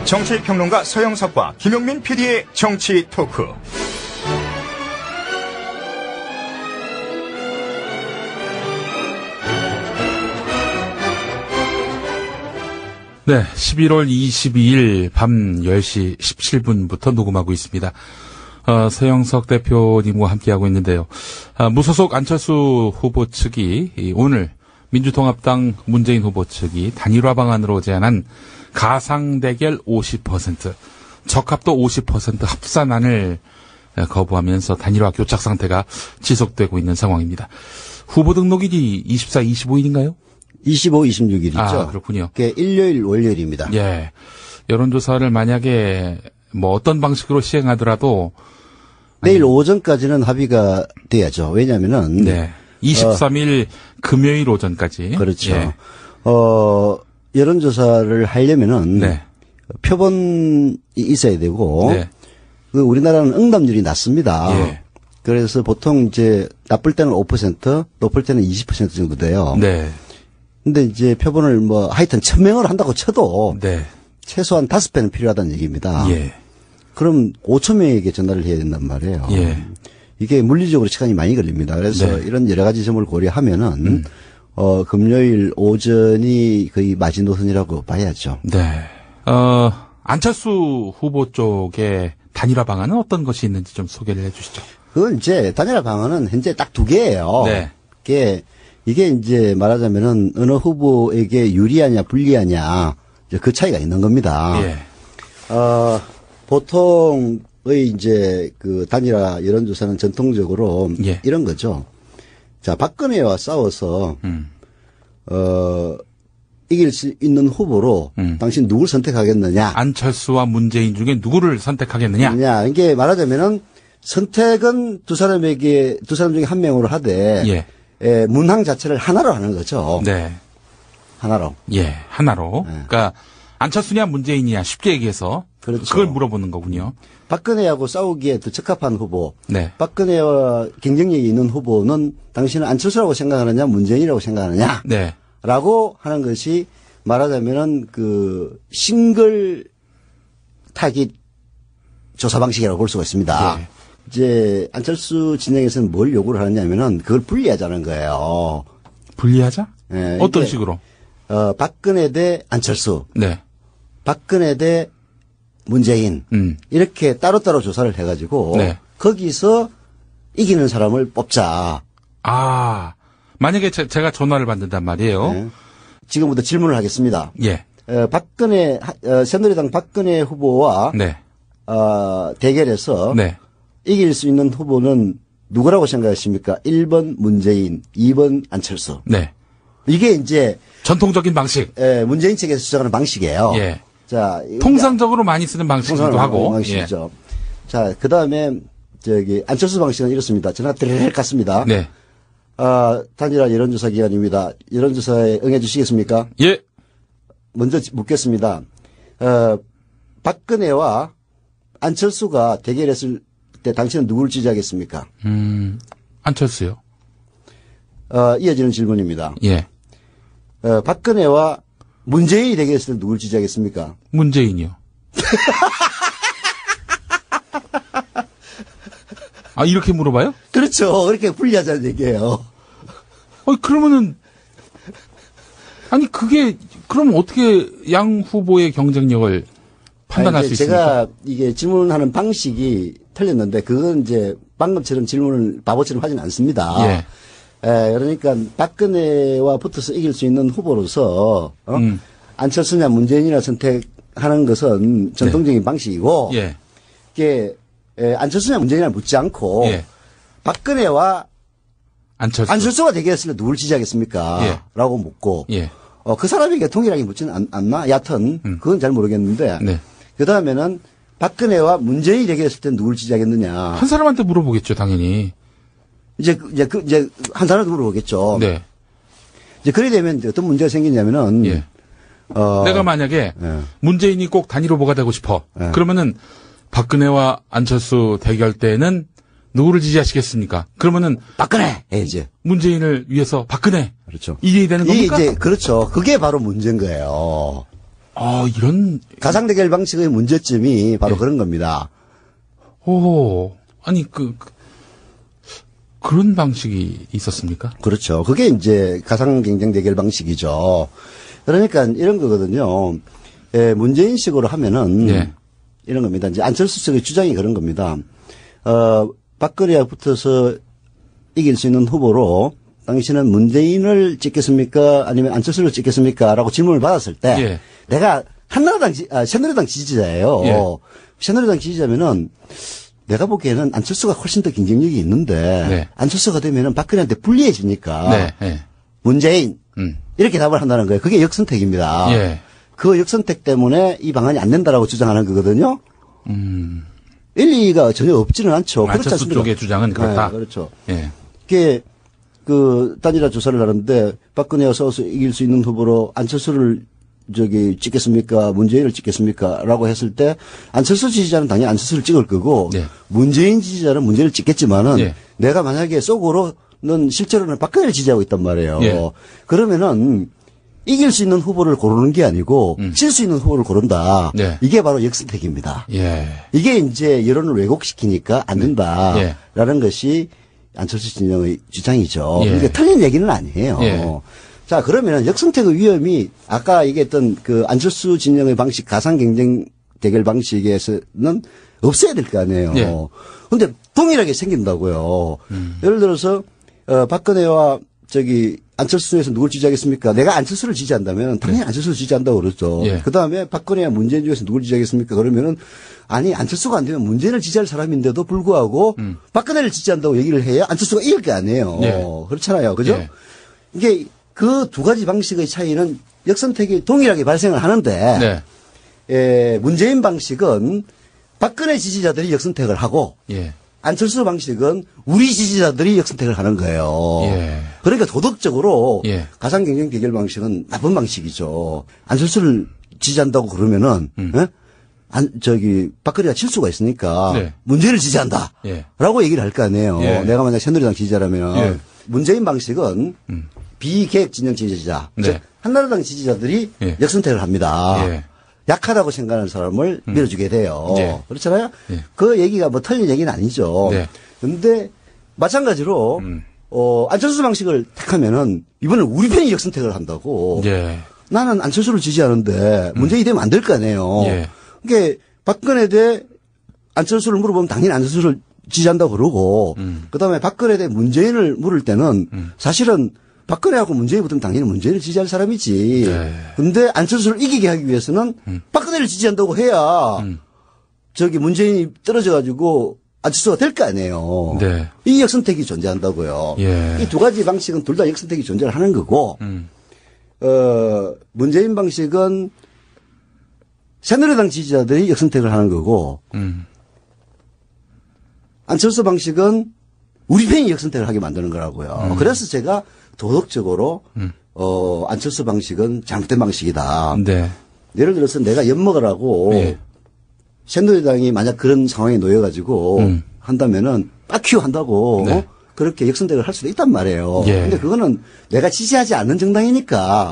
정치평론가 서영석과 김용민 PD의 정치 토크. 네, 11월 22일 밤 10시 17분부터 녹음하고 있습니다. 서영석 대표님과 함께하고 있는데요. 무소속 안철수 후보 측이 오늘 민주통합당 문재인 후보 측이 단일화 방안으로 제안한 가상대결 50%, 적합도 50% 합산안을 거부하면서 단일화 교착 상태가 지속되고 있는 상황입니다. 후보 등록일이 24, 25일인가요? 25, 26일이죠. 아, 그렇군요. 그게 일요일, 월요일입니다. 예. 여론조사를 만약에 뭐 어떤 방식으로 시행하더라도 내일 오전까지는 합의가 돼야죠. 왜냐면은. 네. 23일 금요일 오전까지. 그렇죠. 예. 여론조사를 하려면은. 네. 표본이 있어야 되고. 네. 우리나라는 응답률이 낮습니다. 예. 그래서 보통 이제 나쁠 때는 5%, 높을 때는 20% 정도 돼요. 네. 근데 이제 표본을 뭐 하여튼 1000명을 한다고 쳐도. 네. 최소한 5배는 필요하다는 얘기입니다. 예. 그럼 5,000명에게 전달을 해야 된단 말이에요. 예. 이게 물리적으로 시간이 많이 걸립니다. 그래서 네. 이런 여러 가지 점을 고려하면은 금요일 오전이 거의 마지노선이라고 봐야죠. 네. 안철수 후보 쪽의 단일화 방안은 어떤 것이 있는지 좀 소개를 해 주시죠. 그건 이제 단일화 방안은 현재 딱 두 개예요. 네. 이게 이제 말하자면은 어느 후보에게 유리하냐 불리하냐 이제 그 차이가 있는 겁니다. 예. 보통의 이제 그 단일화 여론조사는 전통적으로 예. 이런 거죠. 자, 박근혜와 싸워서 이길 수 있는 후보로 당신 누굴 선택하겠느냐? 안철수와 문재인 중에 누구를 선택하겠느냐? 이게 말하자면은 선택은 두 사람 중에 한 명으로 하되 문항 자체를 하나로 하는 거죠. 네. 하나로. 예, 하나로. 네. 그러니까 안철수냐 문재인이냐 쉽게 얘기해서 그렇죠. 그걸 물어보는 거군요. 박근혜하고 싸우기에 더 적합한 후보. 네. 박근혜와 경쟁력이 있는 후보는 당신은 안철수라고 생각하느냐 문재인이라고 생각하느냐. 네. 라고 하는 것이 말하자면은 그 싱글 타깃 조사 방식이라고 볼 수가 있습니다. 예. 이제 안철수 진영에서는 뭘 요구를 하느냐면은 그걸 분리하자는 거예요. 분리하자? 예, 어떤 이게, 식으로? 박근혜 대 안철수. 네. 박근혜 대 문재인. 이렇게 따로따로 조사를 해가지고. 네. 거기서 이기는 사람을 뽑자. 아, 만약에 제가 전화를 받는단 말이에요. 네. 지금부터 질문을 하겠습니다. 예. 새누리당 박근혜 후보와. 네. 대결해서. 네. 이길 수 있는 후보는 누구라고 생각하십니까? 1번 문재인, 2번 안철수. 네. 이게 이제 전통적인 방식. 문재인 측에서 주장하는 방식이에요. 예. 자, 통상적으로 많이 쓰는 방식이기도 하고. 방식이죠. 자, 그다음에 안철수 방식은 이렇습니다. 전화 드르륵 갔습니다. 네. 단일화 여론조사 기간입니다. 여론조사에 응해 주시겠습니까? 예. 먼저 묻겠습니다. 박근혜와 안철수가 대결했을 때 당신은 누구를 지지하겠습니까? 안철수요. 이어지는 질문입니다. 예. 박근혜와 문재인이 대결했을 때 누굴 지지하겠습니까? 문재인이요. 아, 이렇게 물어봐요? 그렇죠. 그렇게 분리하자는 얘기예요. 그러면은, 그럼 어떻게 양 후보의 경쟁력을 판단할 수 있습니까? 제가 이게 질문하는 방식이 틀렸는데, 그건 이제 방금처럼 질문을 바보처럼 하진 않습니다. 예. 그러니까 박근혜와 붙어서 이길 수 있는 후보로서, 안철수냐 문재인이나 선택하는 것은 전통적인 방식이고, 예. 이게, 안철수냐 문재인이나 묻지 않고, 예. 박근혜와 안철수가 대결했을 때 누굴 지지하겠습니까? 예. 라고 묻고, 예. 그 사람에게 동일하게 묻지는 않나? 여하튼, 그건 잘 모르겠는데, 네. 그 다음에는 박근혜와 문재인이 대결했을 때 누굴 지지하겠느냐. 한 사람한테 물어보겠죠, 당연히. 이제 한 사람한테 물어보겠죠. 네. 이제 그래 되면 어떤 문제가 생기냐면은, 예. 내가 만약에 예. 문재인이 꼭 단일 후보가 되고 싶어. 예. 그러면은 박근혜와 안철수 대결 때는 누구를 지지하시겠습니까? 그러면은 박근혜! 이제. 문재인을 위해서 박근혜. 그렇죠. 이게 되는 겁니까? 이제, 그렇죠. 그게 바로 문제인 거예요. 이런. 가상대결 방식의 문제점이 바로 그런 겁니다. 아니, 그런 방식이 있었습니까? 그렇죠. 그게 이제 가상 경쟁 대결 방식이죠. 그러니까 이런 거거든요. 문제인식으로 하면은 이런 겁니다. 이제 안철수 측의 주장이 그런 겁니다. 박근혜와 붙어서 이길 수 있는 후보로 당신은 문재인을 찍겠습니까? 아니면 안철수를 찍겠습니까? 라고 질문을 받았을 때 내가 새누리당 지지자예요. 새누리당 지지자면은 내가 보기에는 안철수가 훨씬 더 경쟁력이 있는데 안철수가 되면은 박근혜한테 불리해지니까 문재인 이렇게 답을 한다는 거예요. 그게 역선택입니다. 그 역선택 때문에 이 방안이 안 된다라고 주장하는 거거든요. 일리가 전혀 없지는 않죠. 안철수 쪽의 주장은 그렇다. 네, 그렇죠. 그게 단일화 조사를 하는데 박근혜와 싸워서 이길 수 있는 후보로 안철수를 찍겠습니까? 문재인을 찍겠습니까? 라고 했을 때 안철수 지지자는 당연히 안철수를 찍을 거고 문재인 지지자는 문재인을 찍겠지만은 내가 만약에 속으로는 실제로는 박근혜를 지지하고 있단 말이에요. 그러면은 이길 수 있는 후보를 고르는 게 아니고 질 수 있는 후보를 고른다. 이게 바로 역선택입니다. 이게 이제 여론을 왜곡시키니까 안 된다라는 것이 안철수 진영의 주장이죠. 그러니까 틀린 얘기는 아니에요. 자, 그러면 역선택의 위험이 아까 얘기했던 그 안철수 진영의 방식, 가상 경쟁 대결 방식에서는 없어야 될 거 아니에요. 근데 동일하게 생긴다고요. 예를 들어서, 박근혜와 안철수에서 누굴 지지하겠습니까? 내가 안철수를 지지한다면 당연히 안철수를 지지한다고 그러죠. 그 다음에 박근혜와 문재인 중에서 누굴 지지하겠습니까? 그러면은 아니, 안철수가 안 되면 문재인을 지지할 사람인데도 불구하고 박근혜를 지지한다고 얘기를 해야 안철수가 이길 게 아니에요. 그렇잖아요. 그죠? 이게 그 두 가지 방식의 차이는 역선택이 동일하게 발생을 하는데 문재인 방식은 박근혜 지지자들이 역선택을 하고 안철수 방식은 우리 지지자들이 역선택을 하는 거예요. 그러니까 도덕적으로 가상 경쟁 대결 방식은 나쁜 방식이죠. 안철수를 지지한다고 그러면은 박근혜가 칠 수가 있으니까 문재인을 지지한다. 라고 얘기를 할 거 아니에요. 내가 만약 새누리당 지지자라면 문재인 방식은 비계획 진영 지지자, 즉 한나라당 지지자들이 역선택을 합니다. 약하다고 생각하는 사람을 밀어주게 돼요. 그렇잖아요. 그 얘기가 뭐 틀린 얘기는 아니죠. 그런데 마찬가지로 안철수 방식을 택하면은 이번엔 우리 편이 역선택을 한다고. 나는 안철수를 지지하는데 문재인이 되면 안 될 거 아니에요. 그러니까 박근혜 대 안철수를 물어보면 당연히 안철수를 지지한다고 그러고 그다음에 박근혜 대 문재인을 물을 때는 사실은 박근혜하고 문재인이 붙으면 당연히 문재인을 지지할 사람이지. 근데 안철수를 이기게 하기 위해서는 박근혜를 지지한다고 해야 문재인이 떨어져가지고 안철수가 될 거 아니에요. 이 역선택이 존재한다고요. 이 두 가지 방식은 둘 다 역선택이 존재를 하는 거고, 문재인 방식은 새누리당 지지자들이 역선택을 하는 거고, 안철수 방식은 우리 편이 역선택을 하게 만드는 거라고요. 그래서 제가 도덕적으로 안철수 방식은 잘못된 방식이다. 예를 들어서 내가 엿먹을 하고 새누리당이 만약 그런 상황에 놓여가지고 한다면은 빡큐 한다고 그렇게 역선택을 할 수도 있단 말이에요. 근데 그거는 내가 지지하지 않는 정당이니까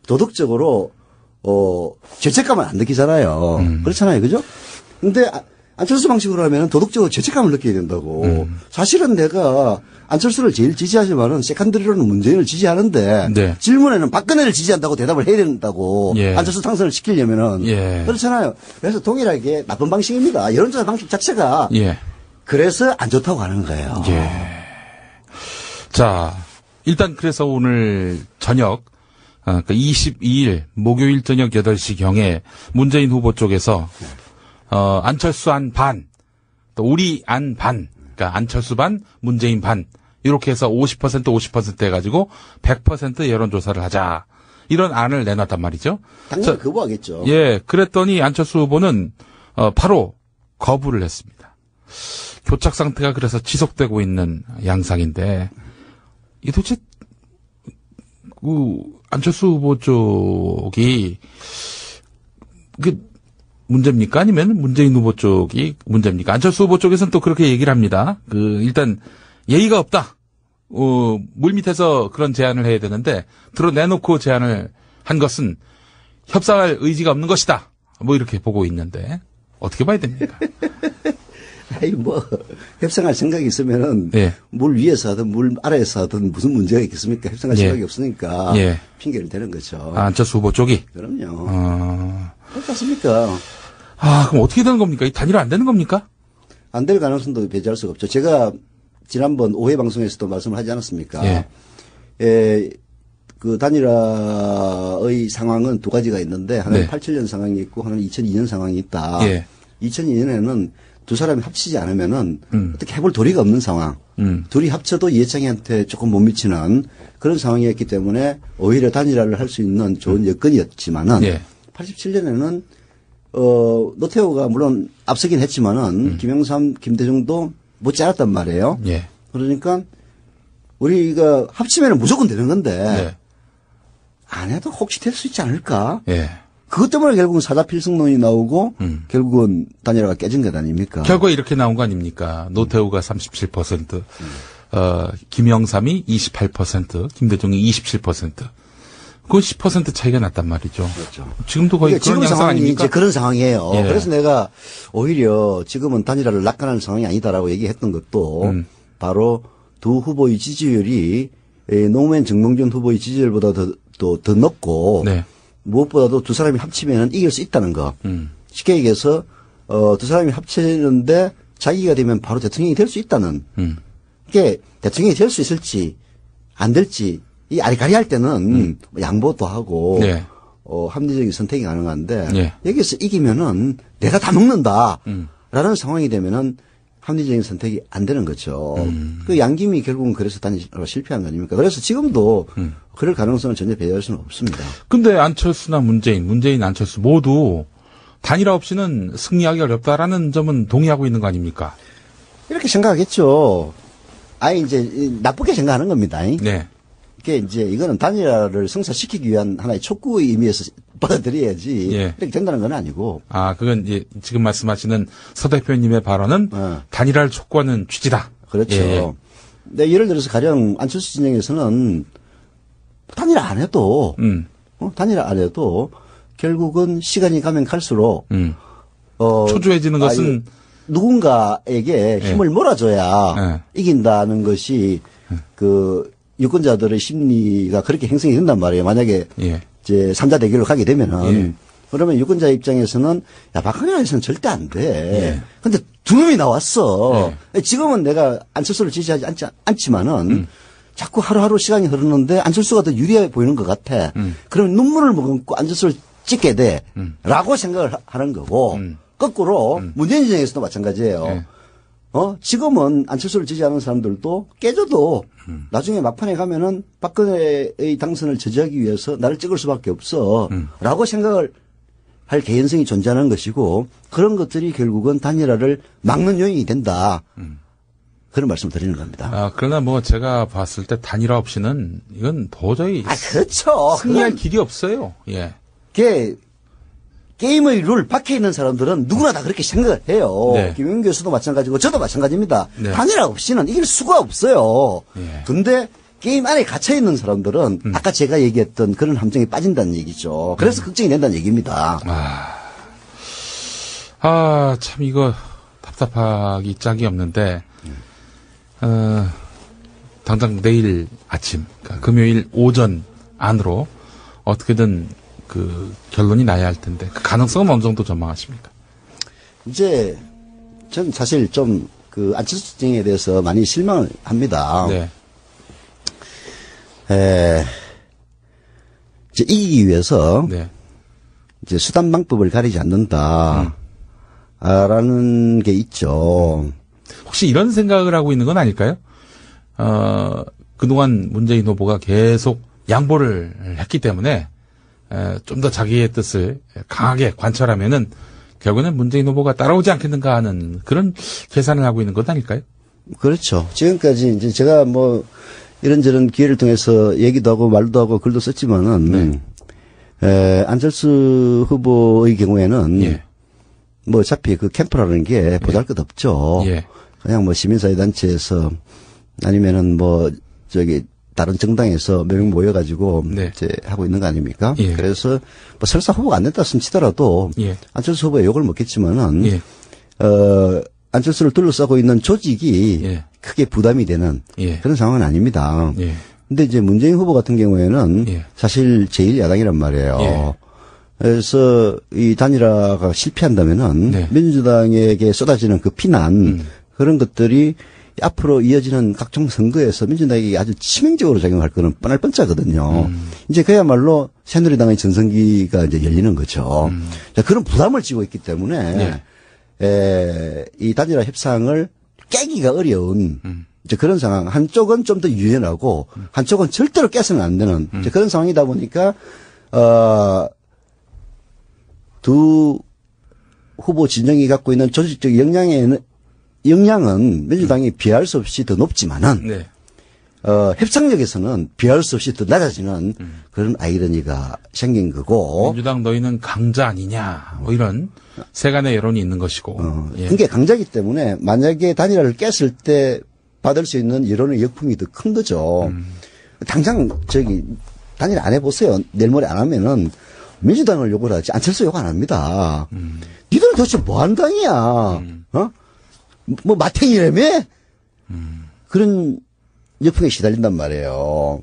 도덕적으로 죄책감을 안 느끼잖아요. 그렇잖아요. 그죠? 근데 안철수 방식으로 하면 도덕적으로 죄책감을 느끼게 된다고. 사실은 내가 안철수를 제일 지지하지만은 세컨드리로는 문재인을 지지하는데 질문에는 박근혜를 지지한다고 대답을 해야 된다고. 안철수 당선을 시키려면은. 그렇잖아요. 그래서 동일하게 나쁜 방식입니다. 여론조사 방식 자체가. 그래서 안 좋다고 하는 거예요. 자, 일단 그래서 오늘 저녁, 그러니까 22일 목요일 저녁 8시경에 문재인 후보 쪽에서 안철수 안 반, 또 우리 안 반, 그러니까 안철수 반, 문재인 반, 이렇게 해서 50% 50% 해가지고 100% 여론조사를 하자. 이런 안을 내놨단 말이죠. 당연히 거부하겠죠. 그랬더니 안철수 후보는 바로 거부를 했습니다. 교착 상태가 그래서 지속되고 있는 양상인데, 이 도대체 안철수 후보 쪽이 문제입니까? 아니면 문재인 후보 쪽이 문제입니까? 안철수 후보 쪽에서는 또 그렇게 얘기를 합니다. 일단 예의가 없다. 물 밑에서 그런 제안을 해야 되는데 드러내놓고 제안을 한 것은 협상할 의지가 없는 것이다. 뭐 이렇게 보고 있는데 어떻게 봐야 됩니까? 아이, 협상할 생각이 있으면은, 예. 물 위에서 하든 물 아래에서 하든 무슨 문제가 있겠습니까? 협상할 예. 생각이 없으니까. 예. 핑계를 대는 거죠. 안철수 후보 쪽이. 그럼요. 어. 그렇지 않습니까? 그럼 어떻게 되는 겁니까? 이 단일화 안 되는 겁니까? 안 될 가능성도 배제할 수가 없죠. 제가 지난번 5회 방송에서도 말씀을 하지 않았습니까? 예. 그 단일화의 상황은 두 가지가 있는데, 하나는 네. 87년 상황이 있고, 하나는 2002년 상황이 있다. 예. 2002년에는 두 사람이 합치지 않으면은 어떻게 해볼 도리가 없는 상황. 둘이 합쳐도 이해창이한테 조금 못 미치는 그런 상황이었기 때문에 오히려 단일화를 할 수 있는 좋은 여건이었지만은 예. 87년에는 노태우가 물론 앞서긴 했지만은 김영삼, 김대중도 못지 않았단 말이에요. 예. 그러니까 우리가 합치면은 무조건 되는 건데 네. 안 해도 혹시 될 수 있지 않을까? 예. 그것 때문에 결국은 사자필승론이 나오고 결국은 단일화가 깨진 것 아닙니까? 결과에 이렇게 나온 거 아닙니까? 노태우가 37%, 김영삼이 28%, 김대중이 27%. 그건 10% 차이가 났단 말이죠. 그렇죠. 지금도 거의 그러니까 그런 지금 양상 상황이 아닙니까? 이제 그런 상황이에요. 예. 그래서 내가 오히려 지금은 단일화를 낙관하는 상황이 아니다라고 얘기했던 것도 바로 두 후보의 지지율이 노무현 정몽준 후보의 지지율보다 더 높고 네. 무엇보다도 두 사람이 합치면 이길 수 있다는 거. 쉽게 얘기해서 두 사람이 합치는데 자기가 되면 바로 대통령이 될 수 있다는. 이게 대통령이 될 수 있을지 안 될지 이 아리까리할 때는 양보도 하고 네. 합리적인 선택이 가능한데 네. 여기서 이기면은 내가 다 먹는다라는 상황이 되면은 합리적인 선택이 안 되는 거죠. 그 양김이 결국은 그래서 단일화가 실패한 거 아닙니까? 그래서 지금도 그럴 가능성을 전혀 배제할 수는 없습니다. 근데 안철수나 문재인, 안철수 모두 단일화 없이는 승리하기 어렵다라는 점은 동의하고 있는 거 아닙니까? 이렇게 생각하겠죠. 이제 나쁘게 생각하는 겁니다. 네. 이게 이제 이거는 단일화를 성사시키기 위한 하나의 촉구의 의미에서 받아들여야지 예. 이렇게 된다는 건 아니고. 그건 이제 지금 말씀하시는 서 대표님의 발언은 단일화를 촉구하는 취지다. 그렇죠. 예. 근데 예를 들어서 가령 안철수 진영에서는 단일화 안 해도 단일화 안 해도 결국은 시간이 가면 갈수록 초조해지는 것은 누군가에게 힘을 몰아줘야 예. 이긴다는 것이 그 유권자들의 심리가 그렇게 형성이 된단 말이에요. 만약에 예. 이제 3자 대결로 가게 되면은 예. 그러면 유권자 입장에서는 야 박근혜에서는 절대 안 돼. 예. 근데 두 놈이 나왔어. 지금은 내가 안철수를 지지하지 않지만은 자꾸 하루하루 시간이 흐르는데 안철수가 더 유리해 보이는 것 같아. 그러면 눈물을 머금고 안철수를 찍게 돼. 라고 생각을 하는 거고 거꾸로 문재인 진영에서도 마찬가지예요. 예. 지금은 안철수를 지지하는 사람들도 깨져도 나중에 막판에 가면은 박근혜의 당선을 저지하기 위해서 나를 찍을 수밖에 없어. 라고 생각을 할 개연성이 존재하는 것이고 그런 것들이 결국은 단일화를 막는 요인이 된다. 그런 말씀을 드리는 겁니다. 그러나 뭐 제가 봤을 때 단일화 없이는 이건 도저히 그렇죠. 승리할 길이 없어요. 예. 게임의 룰 밖에 있는 사람들은 누구나 다 그렇게 생각을 해요. 네. 김용 교수도 마찬가지고 저도 마찬가지입니다. 네. 단일화 없이는 이길 수가 없어요. 예. 근데 게임 안에 갇혀 있는 사람들은 아까 제가 얘기했던 그런 함정에 빠진다는 얘기죠. 그래서 걱정이 된다는 얘기입니다. 참 이거 답답하기 짝이 없는데 당장 내일 아침, 그러니까 금요일 오전 안으로 어떻게든 그 결론이 나야 할 텐데 그 가능성은 어느 정도 전망하십니까? 이제 전 사실 좀 그 안철수 진영에 대해서 많이 실망을 합니다. 네. 이제 이기기 위해서 네. 이제 수단 방법을 가리지 않는다. 라는 게 있죠. 혹시 이런 생각을 하고 있는 건 아닐까요? 그동안 문재인 후보가 계속 양보를 했기 때문에 좀 더 자기의 뜻을 강하게 관철하면은 결국에는 문재인 후보가 따라오지 않겠는가 하는 그런 계산을 하고 있는 것 아닐까요? 그렇죠. 지금까지 이제 제가 뭐 이런저런 기회를 통해서 얘기도 하고 말도 하고 글도 썼지만은 안철수 후보의 경우에는 예. 뭐 어차피 그 캠프라는 게 보잘것없죠. 예. 그냥 뭐 시민사회 단체에서 아니면은 뭐 저기 다른 정당에서 몇 명 모여가지고 네. 이제 하고 있는 거 아닙니까? 예. 그래서 뭐 설사 후보가 안 됐다 치더라도 예. 안철수 후보에 욕을 먹겠지만은 예. 안철수를 둘러싸고 있는 조직이 예. 크게 부담이 되는 예. 그런 상황은 아닙니다. 예. 근데 이제 문재인 후보 같은 경우에는 예. 사실 제1야당이란 말이에요. 예. 그래서 이 단일화가 실패한다면은 네. 민주당에게 쏟아지는 그 피난 그런 것들이 앞으로 이어지는 각종 선거에서 민주당에게 아주 치명적으로 작용할 거는 뻔할 뻔짜거든요. 이제 그야말로 새누리당의 전성기가 이제 열리는 거죠. 자, 그런 부담을 지고 있기 때문에 이 단일화 협상을 깨기가 어려운 이제 그런 상황. 한쪽은 좀 더 유연하고 한쪽은 절대로 깨서는 안 되는 이제 그런 상황이다 보니까 두 후보 진영이 갖고 있는 조직적 역량은 민주당이 비할 수 없이 더 높지만은 네. 협상력에서는 비할 수 없이 더 낮아지는 그런 아이러니가 생긴 거고. 민주당 너희는 강자 아니냐 뭐 이런 세간의 여론이 있는 것이고. 예. 그게 강자이기 때문에 만약에 단일화를 깼을 때 받을 수 있는 여론의 역풍이 더 큰 거죠. 당장 단일화 안 해보세요. 내일 모레 안 하면은 민주당을 욕을 하지 안철수 욕 안 합니다. 니들은 도대체 뭐 한 당이야? 뭐 마탱이라며? 그런 역풍에 시달린단 말이에요.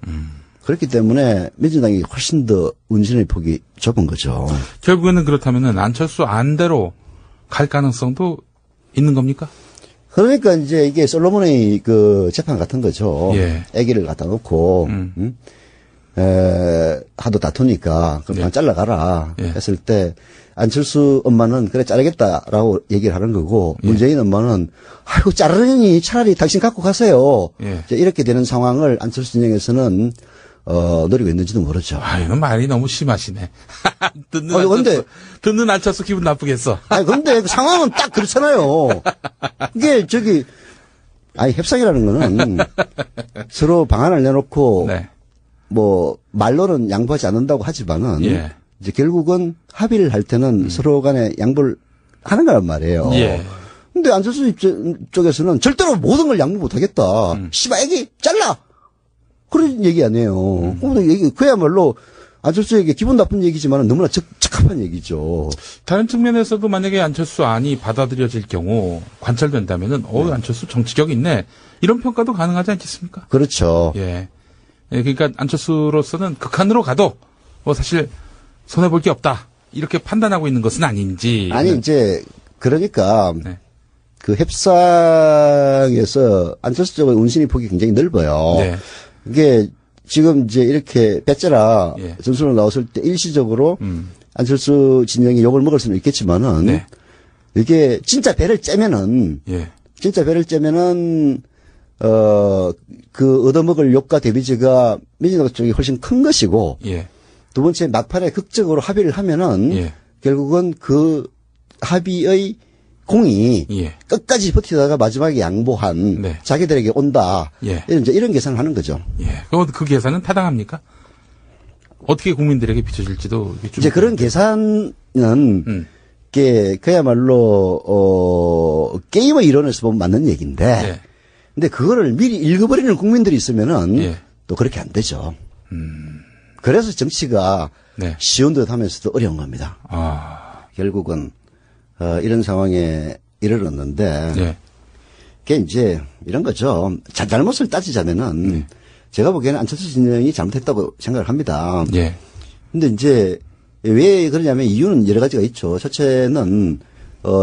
그렇기 때문에 민주당이 훨씬 더 운신의 폭이 좁은 거죠. 결국에는 그렇다면은 안철수 안대로 갈 가능성도 있는 겁니까? 그러니까 이제 이게 솔로몬의 그 재판 같은 거죠. 예. 아기를 갖다 놓고, 하도 다투니까 그럼 그냥 잘라가라 예. 했을 때 안철수 엄마는 그래 자르겠다라고 얘기를 하는 거고 예. 문재인 엄마는 아이고 자르려니 차라리 당신 갖고 가세요. 예. 이제 이렇게 되는 상황을 안철수 진영에서는 노리고 있는지도 모르죠. 아, 이건 말이 너무 심하시네. 듣는 아니, 근데- 안철수, 듣는 안철수 기분 나쁘겠어. 아니 근데 그 상황은 딱 그렇잖아요. 이게 협상이라는 거는 서로 방안을 내놓고 네. 뭐 말로는 양보하지 않는다고 하지만은 예. 이제 결국은 합의를 할 때는 서로 간에 양보를 하는 거란 말이에요. 예. 근데 안철수 쪽에서는 절대로 모든 걸 양보 못 하겠다. 씨발 애기 잘라. 그런 얘기 아니에요. 그야말로 안철수에게 기분 나쁜 얘기지만 너무나 적합한 얘기죠. 다른 측면에서도 만약에 안철수 안이 받아들여질 경우 관찰된다면은 안철수 정치력 있네. 이런 평가도 가능하지 않겠습니까? 그렇죠. 예. 예, 그러니까 안철수로서는 극한으로 가도 뭐 사실 손해 볼 게 없다. 이렇게 판단하고 있는 것은 아닌지. 아니 이제 그러니까 네. 그 협상에서 안철수 쪽의 운신의 폭이 굉장히 넓어요. 네. 이게 지금 이제 이렇게 배째라 예. 전술로 나왔을 때 일시적으로 안철수 진영이 욕을 먹을 수는 있겠지만은 네. 이게 진짜 배를 째면은 예. 그 얻어먹을 욕과 데미지가 민주당 쪽이 훨씬 큰 것이고 예. 두 번째 막판에 극적으로 합의를 하면은 예. 결국은 그 합의의 공이 예. 끝까지 버티다가 마지막에 양보한 네. 자기들에게 온다. 예. 이런 계산을 하는 거죠. 예. 그럼 그 계산은 타당합니까? 어떻게 국민들에게 비춰질지도 이제 그런 계산은 그야말로 게임의 이론에서 보면 맞는 얘기인데 예. 근데 그거를 미리 읽어버리는 국민들이 있으면은 예. 또 그렇게 안 되죠. 그래서 정치가 네. 쉬운 듯 하면서도 어려운 겁니다. 아. 결국은 이런 상황에 이르렀는데 예. 그게 이제 이런 거죠. 잘못을 따지자면은 제가 보기에는 안철수 진영이 잘못했다고 생각을 합니다. 예. 근데 이제 왜 그러냐면 이유는 여러 가지가 있죠. 첫째는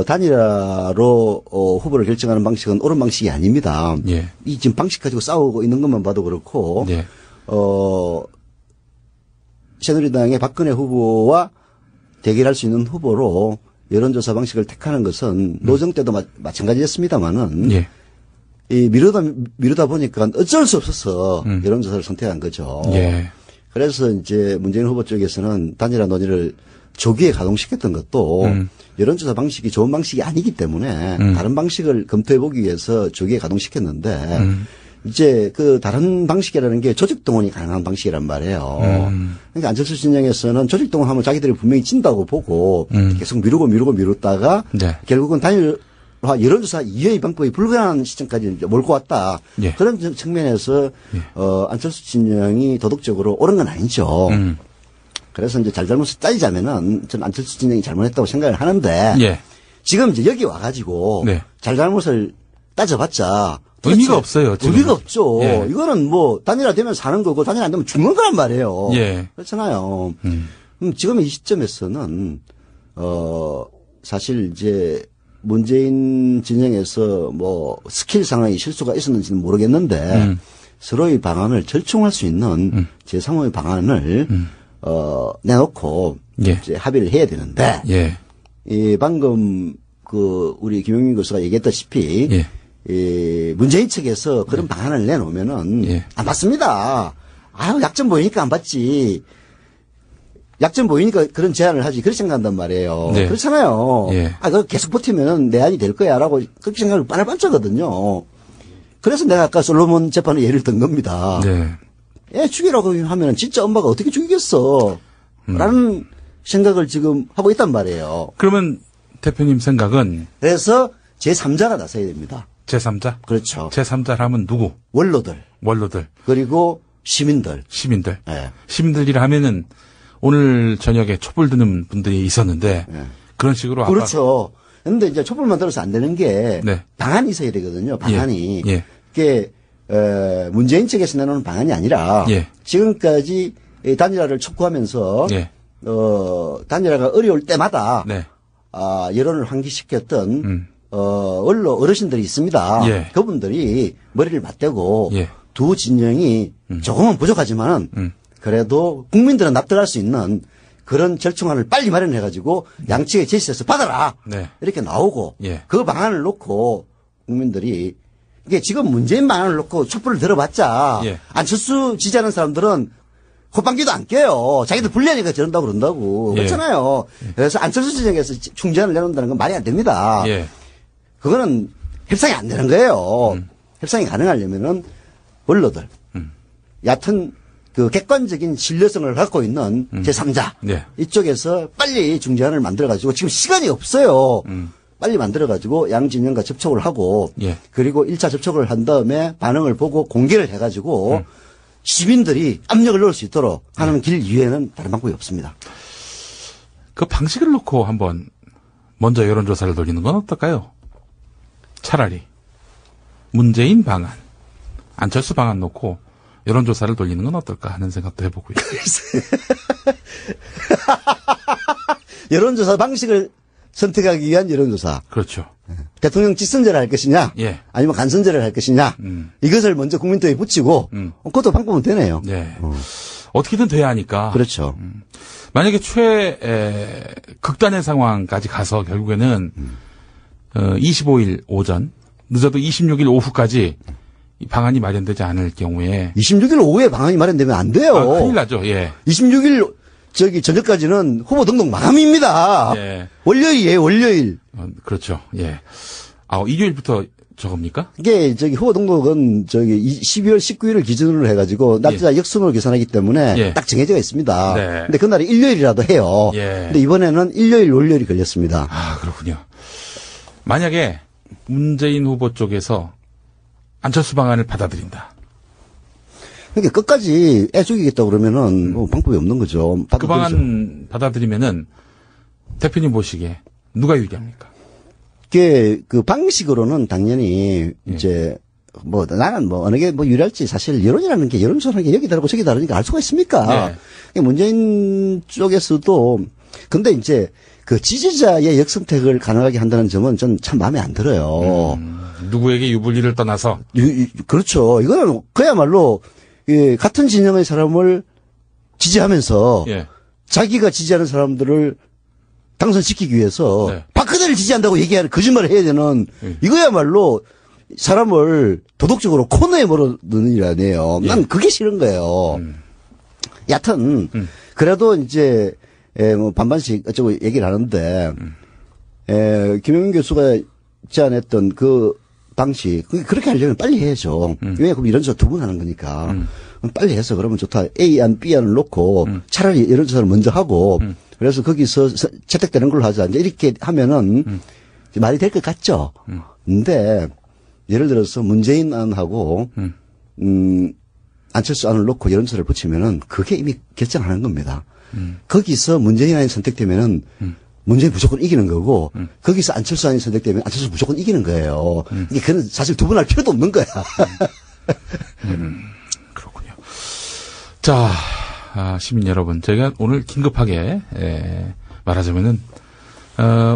단일화로 후보를 결정하는 방식은 옳은 방식이 아닙니다. 예. 이 지금 방식 가지고 싸우고 있는 것만 봐도 그렇고 예. 새누리당의 박근혜 후보와 대결할 수 있는 후보로 여론조사 방식을 택하는 것은 노정 때도 마찬가지였습니다만은 예. 이 미루다 보니까 어쩔 수 없어서 여론조사를 선택한 거죠. 예. 그래서 이제 문재인 후보 쪽에서는 단일화 논의를 조기에 가동시켰던 것도 여론조사 방식이 좋은 방식이 아니기 때문에 다른 방식을 검토해 보기 위해서 조기에 가동시켰는데 이제 그 다른 방식이라는 게 조직 동원이 가능한 방식이란 말이에요. 그러니까 안철수 진영에서는 조직 동원하면 자기들이 분명히 진다고 보고 계속 미루다가 네. 결국은 단일 여론조사 이외의 방법이 불가능한 시점까지 이제 몰고 왔다. 예. 그런 측면에서 예. 안철수 진영이 도덕적으로 옳은 건 아니죠. 그래서 이제 잘잘못을 따지자면은 저는 안철수 진영이 잘못했다고 생각을 하는데 예. 지금 이제 여기 와가지고 네. 잘잘못을 따져봤자 의미가 없어요. 지금. 의미가 없죠. 예. 이거는 뭐 단일화되면 사는 거고 단일화 안 되면 죽는 거란 말이에요. 예. 그렇잖아요. 지금 이 시점에서는 사실 이제 문재인 진영에서 뭐 스킬 상황이 실수가 있었는지는 모르겠는데 서로의 방안을 절충할 수 있는 제3호의 방안을 내놓고 예. 이제 합의를 해야 되는데 예. 이 방금 그 우리 김용민 교수가 얘기했다시피 예. 이 문재인 측에서 그런 방안을 내놓으면은 예. 안 받습니다. 아유 약점 보이니까 안 받지. 약점 보이니까 그런 제안을 하지. 그렇게 생각한단 말이에요. 네. 그렇잖아요. 예. 그거 계속 버티면은 내안이 될 거야라고 그렇게 생각을 빠라반짜거든요. 그래서 내가 아까 솔로몬 재판의 예를 든 겁니다. 네. 애 죽이라고 하면은 진짜 엄마가 어떻게 죽이겠어. 라는 생각을 지금 하고 있단 말이에요. 그러면 대표님 생각은 그래서 제3자가 나서야 됩니다. 제3자? 그렇죠. 제3자를 하면 누구? 원로들. 원로들. 그리고 시민들. 시민들. 예. 시민들이라 하면은 오늘 저녁에 촛불 드는 분들이 있었는데 예. 그런 식으로 그렇죠. 근데 이제 촛불만 들어서 안 되는 게 네. 방안이 있어야 되거든요. 방안이. 예. 그게 문재인 측에서 내놓은 방안이 아니라 예. 지금까지 이 단일화를 촉구하면서 예. 단일화가 어려울 때마다 네. 여론을 환기시켰던 원로 어르신들이 있습니다. 예. 그분들이 머리를 맞대고 예. 두 진영이 조금은 부족하지만은 그래도 국민들은 납득할 수 있는 그런 절충안을 빨리 마련해가지고 양측에 제시해서 받아라. 네. 이렇게 나오고 예. 그 방안을 놓고 국민들이 이게 지금 문재인 방안을 놓고 촛불을 들어봤자 예. 안철수 지지하는 사람들은 콧방귀도 안 껴요. 자기들 불리하니까 저런다고 그런다고. 예. 그렇잖아요. 그래서 안철수 진영에서 충전을 내놓는다는 건 말이 안 됩니다. 예. 그거는 협상이 안 되는 거예요. 협상이 가능하려면은 원로들, 얕은 그 객관적인 신뢰성을 갖고 있는 제3자 네. 이쪽에서 빨리 중재안을 만들어가지고 지금 시간이 없어요. 빨리 만들어가지고 양 진영과 접촉을 하고 예. 그리고 1차 접촉을 한 다음에 반응을 보고 공개를 해가지고 시민들이 압력을 넣을 수 있도록 하는 길 이외에는 다른 방법이 없습니다. 그 방식을 놓고 한번 먼저 여론조사를 돌리는 건 어떨까요? 차라리 문재인 방안, 안철수 방안 놓고 여론조사를 돌리는 건 어떨까 하는 생각도 해보고요. 여론조사 방식을 선택하기 위한 여론조사. 그렇죠. 대통령 직선제를 할 것이냐, 예. 아니면 간선제를 할 것이냐, 이것을 먼저 국민들에 붙이고, 그것도 방법은 되네요. 네. 어떻게든 돼야 하니까. 그렇죠. 만약에 극단의 상황까지 가서 결국에는 25일 오전, 늦어도 26일 오후까지 이 방안이 마련되지 않을 경우에 26일 오후에 방안이 마련되면 안 돼요. 큰일 나죠. 예. 26일 저녁까지는 후보 등록 마감입니다. 예. 월요일이에요, 월요일. 그렇죠. 예. 일요일부터 저겁니까? 이게 후보 등록은 12월 19일을 기준으로 해가지고 날짜 역순으로 계산하기 때문에 예. 딱 정해져 있습니다. 네. 근데 그날이 일요일이라도 해요. 예. 근데 이번에는 일요일, 월요일이 걸렸습니다. 그렇군요. 만약에 문재인 후보 쪽에서 안철수 방안을 받아들인다. 그러니까 끝까지 애 죽이겠다 그러면은 뭐 방법이 없는 거죠. 그 방안 받아들이면은 대표님 보시기에 누가 유리합니까? 그 방식으로는 당연히 이제 뭐 나는 뭐 어느 게 뭐 유리할지 사실 여론이라는 게 여론조사라는 게 여기 다르고 저기 다르니까 알 수가 있습니까? 네. 문재인 쪽에서도 근데 이제 그 지지자의 역선택을 가능하게 한다는 점은 전 참 마음에 안 들어요. 누구에게 유불리를 떠나서 그렇죠. 이거는 그야말로 같은 진영의 사람을 지지하면서 예. 자기가 지지하는 사람들을 당선시키기 위해서 네. 박근혜를 지지한다고 얘기하는 거짓말을 해야 되는 이거야말로 사람을 도덕적으로 코너에 몰아넣는 일 아니에요. 난 그게 싫은 거예요. 여하튼 그래도 이제 뭐 반반씩 어쩌고 얘기를 하는데 김용민 교수가 제안했던 그 방식 그렇게 하려면 빨리 해야죠. 왜 그럼 이런 조사 두 번 하는 거니까 빨리 해서 그러면 좋다. A안 B안을 놓고 차라리 이런 조사를 먼저 하고 그래서 거기서 채택되는 걸로 하자. 이제 이렇게 하면은 말이 될 것 같죠. 근데 예를 들어서 문재인 안하고 안철수 안을 놓고 여론조사를 붙이면은 그게 이미 결정하는 겁니다. 거기서 문재인 안이 선택되면은 문재인 무조건 이기는 거고 거기서 안철수 안이 선택되면 안철수 무조건 이기는 거예요. 이게 그는 사실 두 번 할 필요도 없는 거야. 그렇군요. 자, 시민 여러분, 저희가 오늘 긴급하게 말하자면은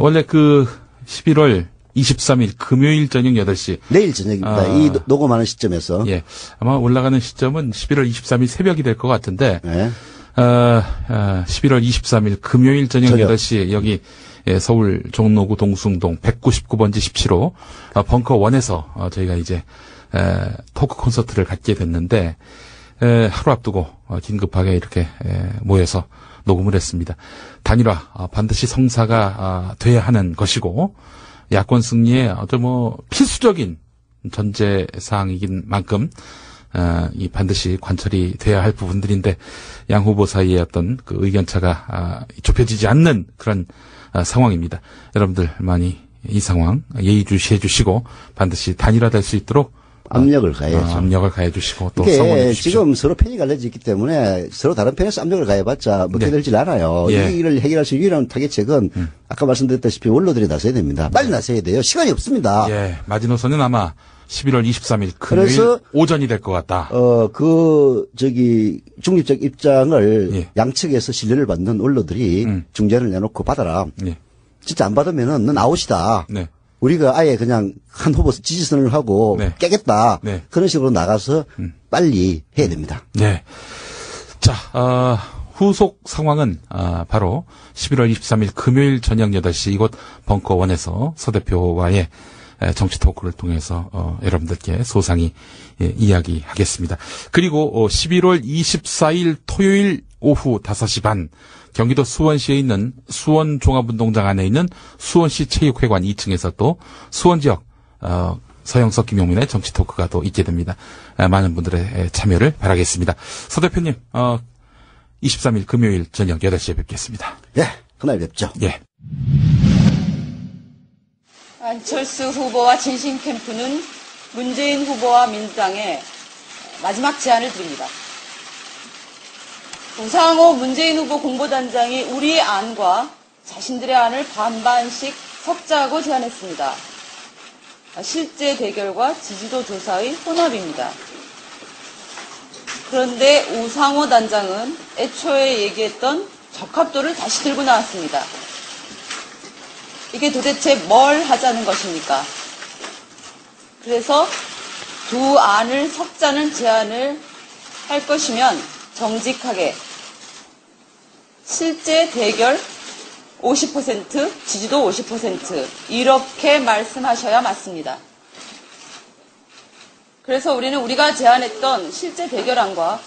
원래 그 11월 23일 금요일 저녁 8시. 내일 저녁입니다. 이 녹음하는 시점에서. 예. 아마 올라가는 시점은 11월 23일 새벽이 될 것 같은데. 네. 11월 23일 금요일 저녁 8시 여기 서울 종로구 동숭동 199번지 17호 벙커 1에서 저희가 이제 토크 콘서트를 갖게 됐는데 하루 앞두고 긴급하게 이렇게 모여서 녹음을 했습니다. 단일화 반드시 성사가 돼야 하는 것이고 야권 승리의 어떤 필수적인 전제 사항이긴 만큼 이 반드시 관철이 돼야 할 부분들인데 양 후보 사이의 어떤 그 의견차가 좁혀지지 않는 그런 상황입니다. 여러분들 많이 이 상황 예의주시해 주시고 반드시 단일화될 수 있도록 압력을 가해야죠. 압력을 가해주시고 또 성원해 주십시오. 지금 서로 편이 갈려져 있기 때문에 서로 다른 편에서 압력을 가해봤자 먹게 될질 않아요. 예. 이 일을 해결할 수 있는 유일한 타겟책은 아까 말씀드렸다시피 원로들이 나서야 됩니다. 빨리 나서야 돼요. 시간이 없습니다. 예, 마지노선은 아마 11월 23일 금요일 그래서 오전이 될 것 같다. 중립적 입장을 예. 양측에서 신뢰를 받는 원로들이 중재를 내놓고 받아라. 예. 진짜 안 받으면은 넌 아웃이다. 네. 우리가 아예 그냥 한 후보 지지선을 하고 네. 깨겠다. 네. 그런 식으로 나가서 빨리 해야 됩니다. 네. 자, 후속 상황은 바로 11월 23일 금요일 저녁 8시 이곳 벙커 1에서 서 대표와의 정치 토크를 통해서 여러분들께 소상히 이야기하겠습니다. 그리고 11월 24일 토요일 오후 5시 반 경기도 수원시에 있는 수원종합운동장 안에 있는 수원시 체육회관 2층에서 또 수원 지역 서영석 김용민의 정치 토크가 또 있게 됩니다. 많은 분들의 참여를 바라겠습니다. 서 대표님 23일 금요일 저녁 8시에 뵙겠습니다. 예, 그날 뵙죠. 예. 안철수 후보와 진심 캠프는 문재인 후보와 민주당에 마지막 제안을 드립니다. 우상호 문재인 후보 공보단장이 우리의 안과 자신들의 안을 반반씩 섞자고 제안했습니다. 실제 대결과 지지도 조사의 혼합입니다. 그런데 우상호 단장은 애초에 얘기했던 적합도를 다시 들고 나왔습니다. 이게 도대체 뭘 하자는 것입니까? 그래서 두 안을 섞자는 제안을 할 것이면 정직하게 실제 대결 50%, 지지도 50% 이렇게 말씀하셔야 맞습니다. 그래서 우리는 우리가 제안했던 실제 대결안과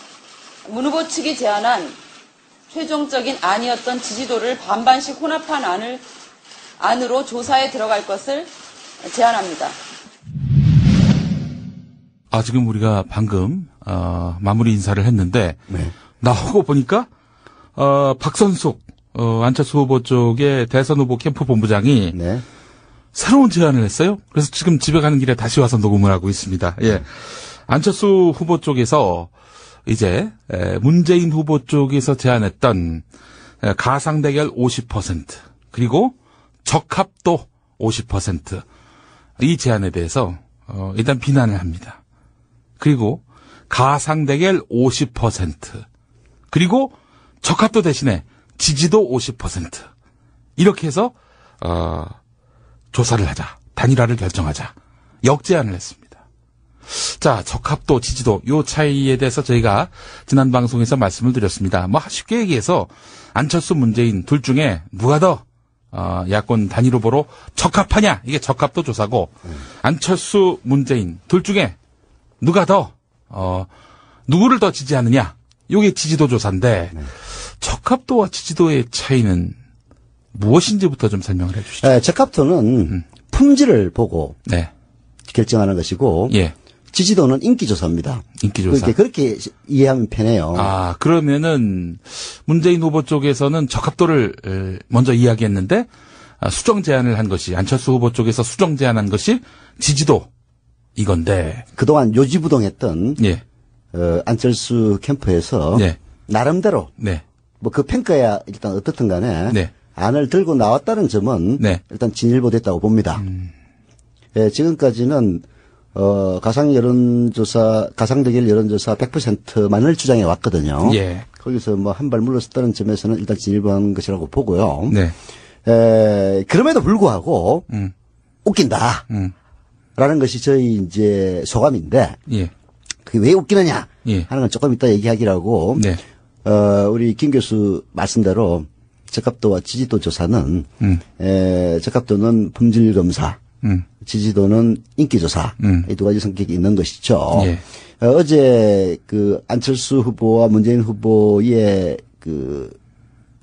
문 후보 측이 제안한 최종적인 안이었던 지지도를 반반씩 혼합한 안으로 조사에 들어갈 것을 제안합니다. 지금 우리가 방금 마무리 인사를 했는데 네. 나오고 보니까 박선숙 안철수 후보 쪽의 대선 후보 캠프 본부장이 네. 새로운 제안을 했어요. 그래서 지금 집에 가는 길에 다시 와서 녹음을 하고 있습니다. 예. 안철수 후보 쪽에서 이제 문재인 후보 쪽에서 제안했던 가상 대결 50% 그리고 적합도 50% 이 제안에 대해서 일단 비난을 합니다. 그리고 가상 대결 50% 그리고 적합도 대신에 지지도 50% 이렇게 해서 조사를 하자. 단일화를 결정하자. 역제안을 했습니다. 자, 적합도, 지지도 요 차이에 대해서 저희가 지난 방송에서 말씀을 드렸습니다. 쉽게 얘기해서 안철수, 문재인 둘 중에 누가 더 야권 단일 후보로 적합하냐 이게 적합도 조사고 안철수, 문재인 둘 중에 누가 더 누구를 더 지지하느냐 요게 지지도 조사인데 적합도와 지지도의 차이는 무엇인지부터 좀 설명을 해 주시죠. 적합도는 품질을 보고 네. 결정하는 것이고 예. 지지도는 인기조사입니다. 인기조사. 그렇게 이해하면 편해요. 그러면은 문재인 후보 쪽에서는 적합도를 먼저 이야기했는데 수정 제안을 한 것이 안철수 후보 쪽에서 수정 제안한 것이 지지도 이건데 그동안 요지부동했던 예. 안철수 캠프에서 네. 나름대로 네. 뭐 그 평가야 일단 어떻든 간에 네. 안을 들고 나왔다는 점은 네. 일단 진일보됐다고 봅니다. 예, 지금까지는 가상 여론조사, 가상 대결 여론조사 100%만을 주장해 왔거든요. 예. 거기서 뭐 한 발 물러섰다는 점에서는 일단 진일보한 것이라고 보고요. 네. 그럼에도 불구하고 웃긴다. 라는 것이 저희 이제 소감인데 예. 그게 왜 웃기느냐 예. 하는 건 조금 이따 얘기하기로 하고 네. 우리 김 교수 말씀대로 적합도와 지지도 조사는 적합도는 품질 검사, 지지도는 인기 조사 이 두 가지 성격이 있는 것이죠. 예. 어제 그 안철수 후보와 문재인 후보의 그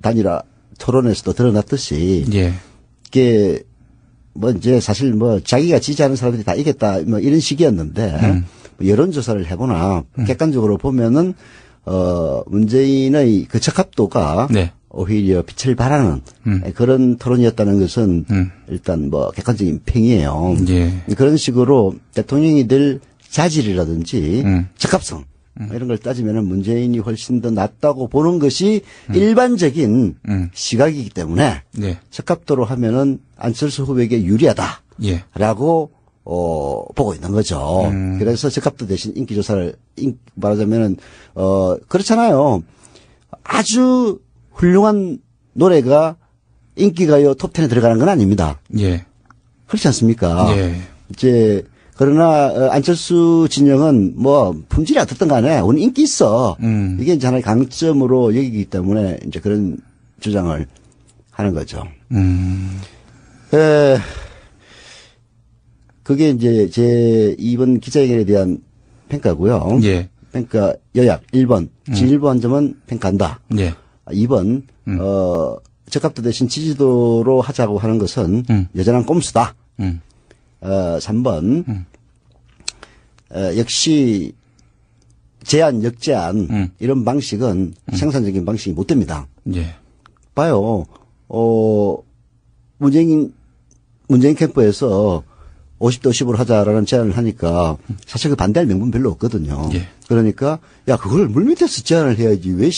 단일화 토론에서도 드러났듯이 예. 이게 뭐 이제 사실 뭐 자기가 지지하는 사람들이 다 이겼다 뭐 이런 식이었는데 여론조사를 해보나 객관적으로 보면은 문재인의 그 적합도가 네. 오히려 빛을 발하는 그런 토론이었다는 것은 일단 뭐 객관적인 평이에요. 예. 그런 식으로 대통령이 될 자질이라든지 적합성 이런 걸 따지면은 문재인이 훨씬 더 낫다고 보는 것이 일반적인 시각이기 때문에 네. 적합도로 하면은 안철수 후보에게 유리하다. 예. 라고 보고 있는 거죠. 그래서 적합도 대신 인기조사를 말하자면은 그렇잖아요. 아주 훌륭한 노래가 인기가요 톱10에 들어가는 건 아닙니다. 예. 그렇지 않습니까? 예. 이제 그러나 안철수 진영은 뭐 품질이 어떻든 간에 오늘 인기 있어. 이게 이제 하나의 강점으로 여기기 때문에 이제 그런 주장을 하는 거죠. 그게 이제 제 이번 기자회견에 대한 평가고요. 예. 평가 요약 1번 진일보한 점은 평가한다. 예. 2번 적합도 대신 지지도로 하자고 하는 것은 여전한 꼼수다. 3번 역시 제안 역제안 이런 방식은 생산적인 방식이 못 됩니다. 예. 봐요. 문재인 캠프에서 50대 50으로 하자라는 제안을 하니까 사실 그 반대할 명분 별로 없거든요. 예. 그러니까 야 그걸 물밑에서 제안을 해야지 왜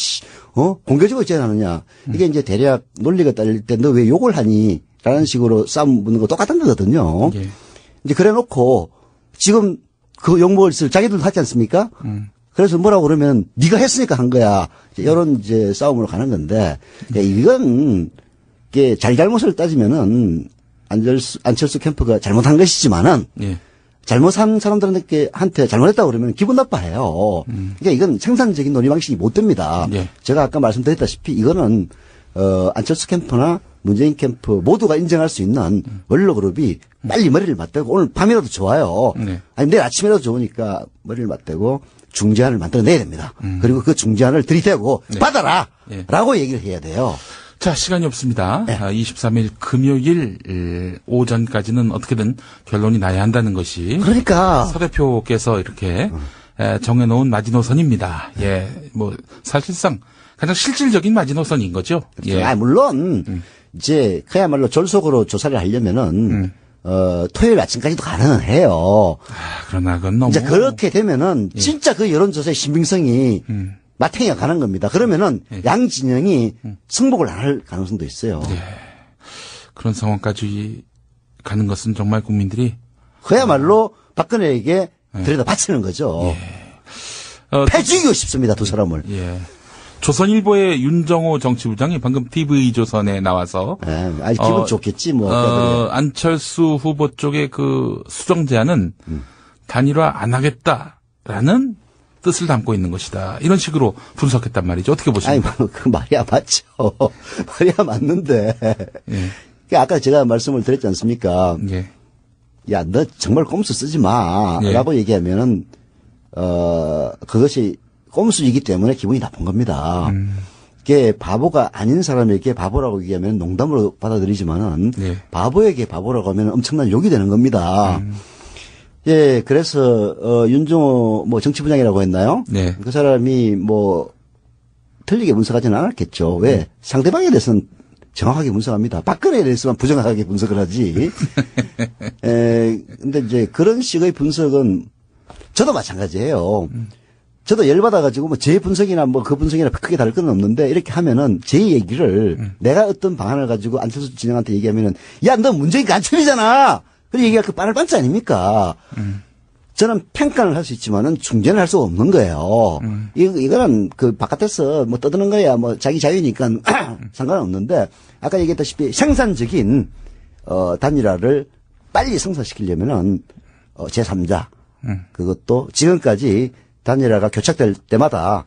공개적으로 제안하느냐. 이게 이제 대략 논리가 딸릴 때 너 왜 욕을 하니? 라는 식으로 싸움 붙는 거 똑같은 거거든요. 예. 이제 그래 놓고 지금 그 욕먹을 자기들도 하지 않습니까? 그래서 뭐라고 그러면 네가 했으니까 한 거야. 이런 이제 싸움으로 가는 건데 이건 이게 잘잘못을 따지면은 안철수 캠프가 잘못한 것이지만은 예. 잘못한 사람들한테 잘못했다고 그러면 기분 나빠해요. 그러니까 이건 생산적인 논의 방식이 못 됩니다. 예. 제가 아까 말씀드렸다시피 이거는 안철수 캠프나 문재인 캠프 모두가 인정할 수 있는 원로그룹이 빨리 머리를 맞대고 오늘 밤이라도 좋아요. 네. 아니 내일 아침이라도 좋으니까 머리를 맞대고 중재안을 만들어내야 됩니다. 그리고 그 중재안을 들이대고 네. 받아라 예. 라고 얘기를 해야 돼요. 자, 시간이 없습니다. 네. 23일 금요일 오전까지는 어떻게든 결론이 나야 한다는 것이 그러니까 서 대표께서 이렇게 정해놓은 마지노선입니다. 예, 뭐 사실상 가장 실질적인 마지노선인 거죠. 예. 물론 이제 그야말로 졸속으로 조사를 하려면은 토요일 아침까지도 가능은 해요. 그러나 그건 너무 이제 그렇게 되면은 진짜 그 여론조사의 신빙성이 마탱이가 가는 겁니다. 그러면은 양 진영이 승복을 안 할 가능성도 있어요. 그런 상황까지 가는 것은 정말 국민들이 그야말로 박근혜에게 들여다 바치는 거죠. 패죽이고 싶습니다, 두 사람을. 예. 조선일보의 윤정호 정치부장이 방금 TV조선에 나와서 아주 기분 좋겠지 뭐. 안철수 후보 쪽의 그 수정 제안은 단일화 안 하겠다라는 뜻을 담고 있는 것이다. 이런 식으로 분석했단 말이죠. 어떻게 보십니까? 아니, 그 말이야 맞죠. 말이야 맞는데. 예. 아까 제가 말씀을 드렸지 않습니까? 예. 야, 너 정말 꼼수 쓰지 마. 예. 라고 얘기하면은, 그것이 꼼수이기 때문에 기분이 나쁜 겁니다. 이게 바보가 아닌 사람에게 바보라고 얘기하면 농담으로 받아들이지만은, 예. 바보에게 바보라고 하면 엄청난 욕이 되는 겁니다. 예, 그래서, 윤종호 뭐 정치부장이라고 했나요? 네. 그 사람이 뭐, 틀리게 분석하지는 않았겠죠. 왜? 상대방에 대해서는 정확하게 분석합니다. 박근혜에 대해서만 부정확하게 분석을 하지. 근데 이제 그런 식의 분석은 저도 마찬가지예요. 저도 열받아가지고 뭐 제 분석이나 뭐 그 분석이나 크게 다를 건 없는데 이렇게 하면은 제 얘기를 내가 어떤 방안을 가지고 안철수 진영한테 얘기하면은 야, 너 문재인 간첩이잖아! 그렇게 얘기할 그 빠를 반지 아닙니까? 저는 평가를 할 수 있지만은 중재를 할 수가 없는 거예요. 이거는 그 바깥에서 뭐 떠드는 거야 뭐 자기 자유니까 상관없는데 아까 얘기했다시피 생산적인 단일화를 빨리 성사시키려면은 제3자 그것도 지금까지 단일화가 교착될 때마다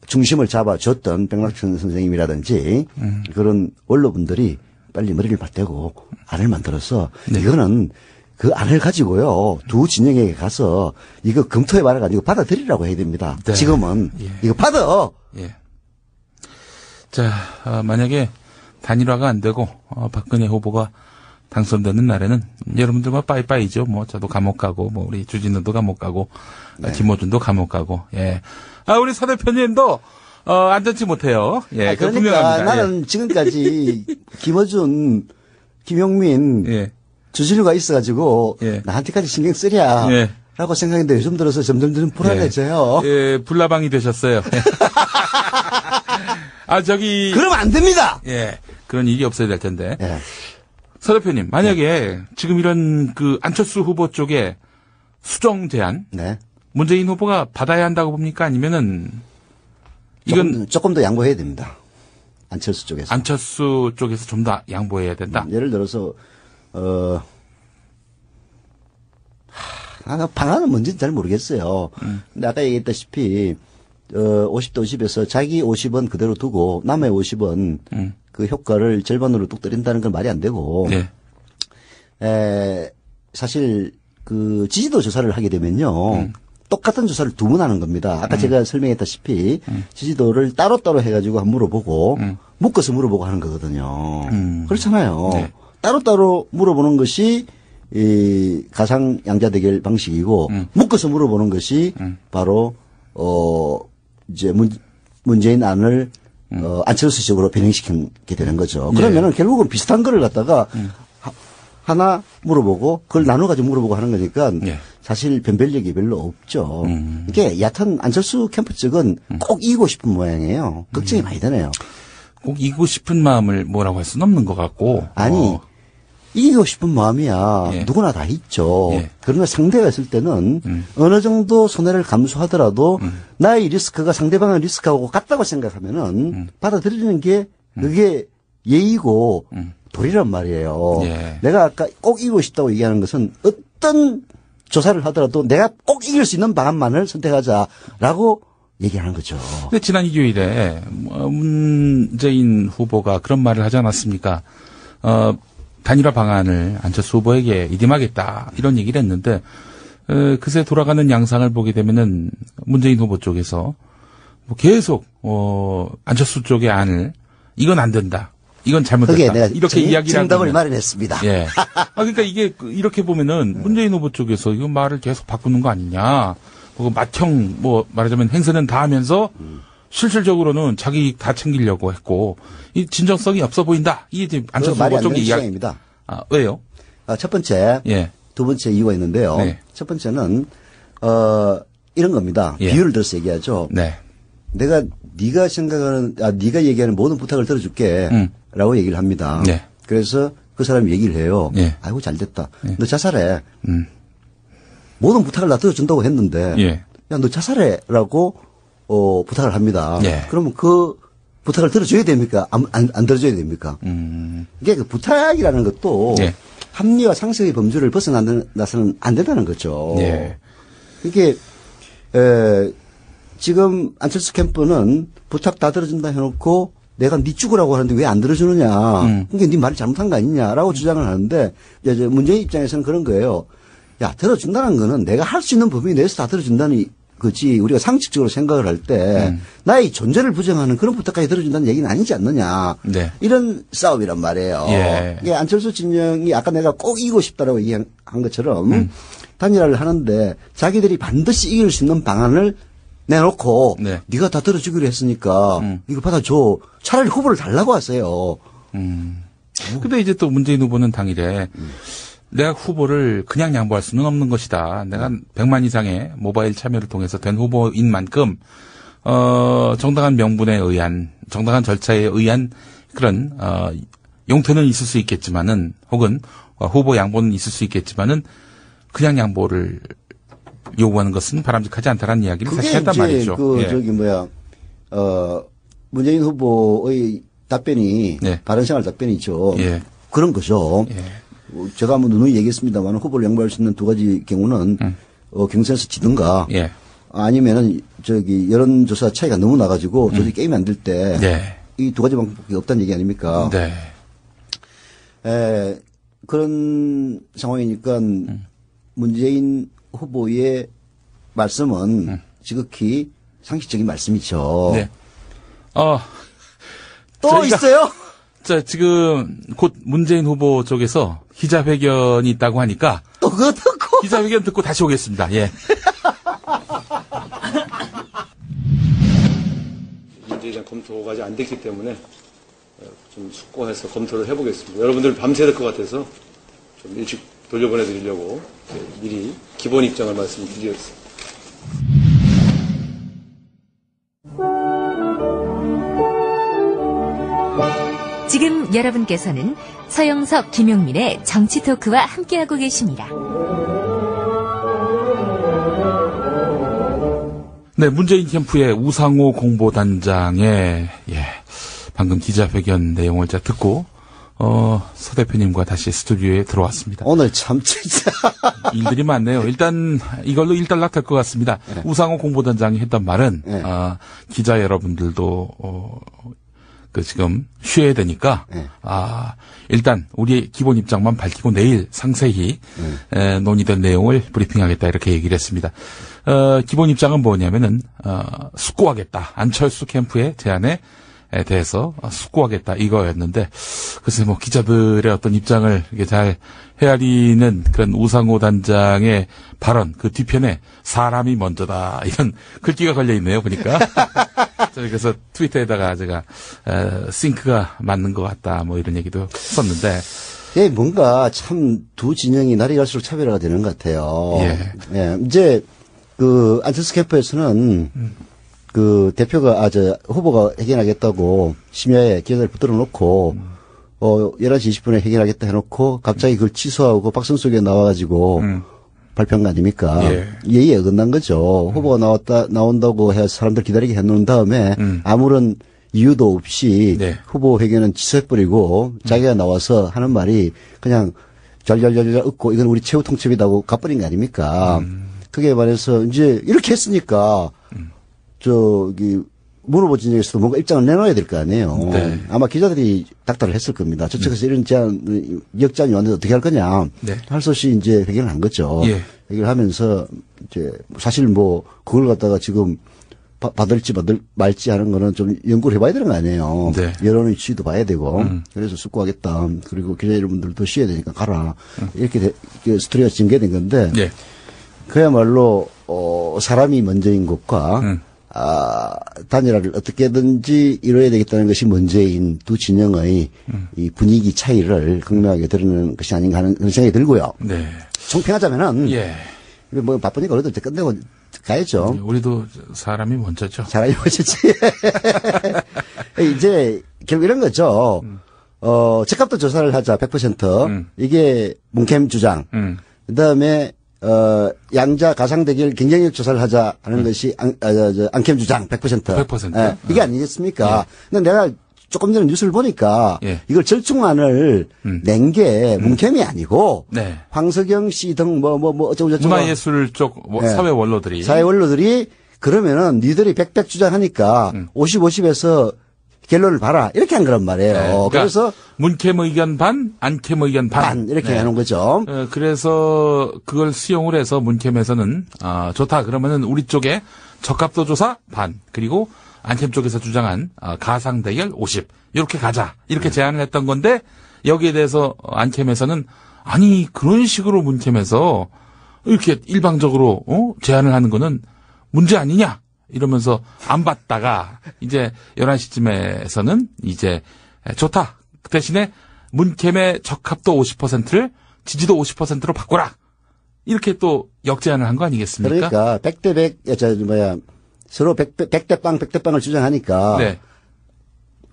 중심을 잡아줬던 백낙천 선생님이라든지 그런 원로분들이 빨리 머리를 맞대고 안을 만들어서 이거는 그 안을 가지고요 두 진영에게 가서 이거 검토해 말아가지고 받아들이라고 해야 됩니다. 네. 지금은 예. 이거 받아. 예. 자, 만약에 단일화가 안 되고 박근혜 후보가 당선되는 날에는 여러분들과 빠이빠이죠. 뭐 저도 감옥 가고 뭐 우리 주진우도 감옥 가고 김호준도 감옥 가고. 예. 우리 서 대표님도 안전치 못해요. 예. 그러니까 분명합니다. 나는 예. 지금까지 김어준, 김용민, 예. 주진우가 있어가지고 예. 나한테까지 신경 쓰랴. 예. 라고 생각했는데 요즘 들어서 점점 불안해져요. 예, 불나방이 되셨어요. 저기. 그러면 안 됩니다. 예. 그런 일이 없어야 될 텐데. 예. 서 대표님, 만약에 지금 이런 그 안철수 후보 쪽에 수정 제안, 네. 문재인 후보가 받아야 한다고 봅니까? 아니면은 이건 조금 더 양보해야 됩니다. 안철수 쪽에서. 안철수 쪽에서 좀 더 양보해야 된다. 예를 들어서 방안은 뭔지는 잘 모르겠어요. 근데 아까 얘기했다시피 50대 50에서 자기 50원 그대로 두고 남의 50원 그 효과를 절반으로 뚝 떨인다는 건 말이 안 되고 네. 사실 그 지지도 조사를 하게 되면요. 똑같은 조사를 두 번 하는 겁니다. 아까 제가 설명했다시피 지지도를 따로따로 해가지고 한번 물어보고 묶어서 물어보고 하는 거거든요. 그렇잖아요. 네. 따로따로 물어보는 것이 이 가상 양자 대결 방식이고 묶어서 물어보는 것이 바로 이제 문재인 안을 안철수 쪽으로 변형시키게 되는 거죠. 그러면은 결국은 비슷한 거를 갖다가 하나 물어보고 그걸 나눠가지고 물어보고 하는 거니까 사실 변별력이 별로 없죠. 이게 여하튼 안철수 캠프 측은 꼭 이기고 싶은 모양이에요. 걱정이 많이 되네요. 꼭 이기고 싶은 마음을 뭐라고 할 수는 없는 것 같고. 아니 이기고 싶은 마음이야 예. 누구나 다 있죠. 예. 그러나 상대가 있을 때는 어느 정도 손해를 감수하더라도 나의 리스크가 상대방의 리스크하고 같다고 생각하면은 받아들이는 게 그게 예의고 도리란 말이에요. 예. 내가 아까 꼭 이기고 싶다고 얘기하는 것은 어떤 조사를 하더라도 내가 꼭 이길 수 있는 방안만을 선택하자라고 얘기하는 거죠. 근데 지난 일요일에 문재인 후보가 그런 말을 하지 않았습니까? 단일화 방안을 안철수 후보에게 이임하겠다 이런 얘기를 했는데 그새 돌아가는 양상을 보게 되면은 문재인 후보 쪽에서 뭐 계속 안철수 쪽의 안을 이건 안 된다. 이건 잘못됐다. 내가 이렇게 이야기를 정답을 하면 마련했습니다. 예. 그러니까 이게 이렇게 보면은 문재인 후보 쪽에서 이거 말을 계속 바꾸는 거 아니냐. 맏형 말하자면 행세는 다 하면서 실질적으로는 자기 이익 다 챙기려고 했고 이 진정성이 없어 보인다. 이게 지금 안철수 후보 쪽의 이야기입니다. 왜요? 첫 번째, 예. 두 번째 이유가 있는데요. 네. 첫 번째는 이런 겁니다. 예. 비유를 들어서 얘기하죠. 네. 내가 네가 생각하는 네가 얘기하는 모든 부탁을 들어줄게라고 얘기를 합니다. 네. 그래서 그 사람이 얘기를 해요. 예. 아이고 잘됐다. 너 자살해. 모든 부탁을 다 들어준다고 했는데 예. 야 너 자살해라고 부탁을 합니다. 예. 그러면 그 부탁을 들어줘야 됩니까? 안 들어줘야 됩니까? 이게 그 부탁이라는 것도 예. 합리와 상식의 범주를 벗어나서는 안 된다는 거죠. 예. 이게 지금 안철수 캠프는 부탁 다 들어준다 해놓고 내가 네 죽으라고 하는데 왜 안 들어주느냐. 그게 네 말이 잘못한 거 아니냐라고 주장을 하는데 이제 문재인 입장에서는 그런 거예요. 야 들어준다는 거는 내가 할 수 있는 범위 내에서 다 들어준다는 거지 우리가 상식적으로 생각을 할 때 나의 존재를 부정하는 그런 부탁까지 들어준다는 얘기는 아니지 않느냐. 네. 이런 싸움이란 말이에요. 예. 이게 안철수 진영이 아까 내가 꼭 이기고 싶다라고 얘기한 것처럼 단일화를 하는데 자기들이 반드시 이길 수 있는 방안을 내놓고 네. 네가 다 들어주기로 했으니까 이거 받아줘. 차라리 후보를 달라고 하세요. 근데 이제 또 문재인 후보는 당일에 내가 후보를 그냥 양보할 수는 없는 것이다. 내가 100만 이상의 모바일 참여를 통해서 된 후보인 만큼 정당한 명분에 의한 정당한 절차에 의한 그런 용태는 있을 수 있겠지만은 혹은 후보 양보는 있을 수 있겠지만은 그냥 양보를 요구하는 것은 바람직하지 않다라는 이야기를 다시 했단 말이죠. 문재인 후보의 답변이 네. 바른생활 답변이죠. 예. 그런 거죠. 예. 제가 한번 누누이 얘기했습니다만 후보를 양보할 수 있는 두 가지 경우는 경선에서 지든가 예. 아니면은 여론조사 차이가 너무 나가지고 도저히 게임이 안 될 때 이 네. 두 가지 방법밖에 없다는 얘기 아닙니까? 네. 그런 상황이니까 문재인 후보의 말씀은 지극히 상식적인 말씀이죠. 네. 또 저희가- 있어요? 자, 지금 곧 문재인 후보 쪽에서 기자회견이 있다고 하니까 또 그거 듣고 기자회견 듣고 다시 오겠습니다. 예. 문제에 대한 검토가 아직 안 됐기 때문에 좀 숙고해서 검토를 해보겠습니다. 여러분들 밤새야 될 것 같아서 좀 일찍 돌려보내드리려고 미리 기본 입장을 말씀드렸습니다. 지금 여러분께서는 서영석, 김용민의 정치 토크와 함께하고 계십니다. 네, 문재인 캠프의 우상호 공보단장의 방금 기자회견 내용을 제가 듣고 서 대표님과 다시 스튜디오에 들어왔습니다. 오늘 참 진짜 일들이 많네요. 일단 이걸로 일단락될 것 같습니다. 네. 우상호 공보단장이 했던 말은 네. 기자 여러분들도 지금 쉬어야 되니까 네. 일단 우리의 기본 입장만 밝히고 내일 상세히 논의된 내용을 브리핑하겠다 이렇게 얘기를 했습니다. 기본 입장은 뭐냐면은 숙고하겠다. 안철수 캠프의 제안에 대해서 숙고하겠다 이거였는데 글쎄 뭐 기자들의 어떤 입장을 이렇게 잘 헤아리는 그런 우상호 단장의 발언 그 뒤편에 사람이 먼저다 이런 글귀가 걸려 있네요 보니까. 그래서 트위터에다가 제가 싱크가 맞는 것 같다 뭐 이런 얘기도 썼는데 뭔가 참 두 진영이 날이 갈수록 차별화가 되는 것 같아요. 예. 이제 안철수 캠프에서는 대표가 후보가 해견하겠다고 심야에 기자들 붙들어 놓고 11시 20분에 해견하겠다 해놓고 갑자기 그걸 취소하고 박성수에 나와가지고 발표한 거 아닙니까? 예. 예의에 어긋난 거죠. 후보가 나온다고 해서 사람들 기다리게 해놓은 다음에 아무런 이유도 없이 네. 후보 후보 회견은 취소해버리고 자기가 나와서 하는 말이 그냥 잘잘잘잘 웃고 이건 우리 최후 통첩이라고 가버린 거 아닙니까? 그게 말해서 이제 이렇게 했으니까 문 후보 진영에서도 뭔가 입장을 내놔야 될 거 아니에요. 네. 아마 기자들이 닥달을 했을 겁니다. 저쪽에서 이런 역제안이 왔는데 어떻게 할 거냐. 네. 할 수 없이 이제 회견을 한 거죠. 예. 회견을 하면서 이제 사실 그걸 갖다가 지금 받을지 말지 하는 거는 좀 연구를 해봐야 되는 거 아니에요. 네. 여론의 취도 봐야 되고. 그래서 숙고하겠다. 그리고 기자 여러분들도 쉬어야 되니까 가라. 이렇게 스토리가 전개된 건데. 예. 그야말로 사람이 먼저인 것과 단일화를 어떻게든지 이뤄야 되겠다는 것이 문재인 두 진영의 이 분위기 차이를 극명하게 드러내는 것이 아닌가 하는 그런 생각이 들고요. 네. 총평하자면은 예. 뭐 바쁘니까 그래도 이제 끝내고 가야죠. 우리도 사람이 먼저죠. 사람이 멋지지. 이제 결국 이런 거죠. 적합도 조사를 하자 100%. 이게 문캠 주장. 그다음에 양자 가상 대결 경쟁력 조사를 하자 하는 것이 안캠 주장 100%. 100%. 예, 이게 아니겠습니까? 근데 내가 조금 전에 뉴스를 보니까 예. 이걸 절충안을 낸 게 문캠이 아니고 네. 황석영 씨 등 뭐 어쩌고저쩌고 문화예술 쪽 네. 사회 원로들이 사회 원로들이 그러면은 니들이 100 주장하니까 50, 50에서 결론을 봐라. 이렇게 한 거란 말이에요. 네, 그러니까 그래서 문캠 의견 반, 안캠 의견 반. 이렇게 네. 해놓은 거죠. 그래서 그걸 수용을 해서 문캠에서는 좋다. 그러면은 우리 쪽에 적합도 조사 반, 그리고 안캠 쪽에서 주장한 가상 대결 50 이렇게 가자. 이렇게 제안을 했던 건데 여기에 대해서 안캠에서는 아니 그런 식으로 문캠에서 이렇게 일방적으로 제안을 하는 거는 문제 아니냐. 이러면서 안 받다가 이제 11시쯤에서는 이제 좋다. 그 대신에 문캠의 적합도 50%를 지지도 50%로 바꿔라. 이렇게 또 역제안을 한 거 아니겠습니까? 그러니까 100대 100, 서로 100대 빵, 100대 빵을 주장하니까 네.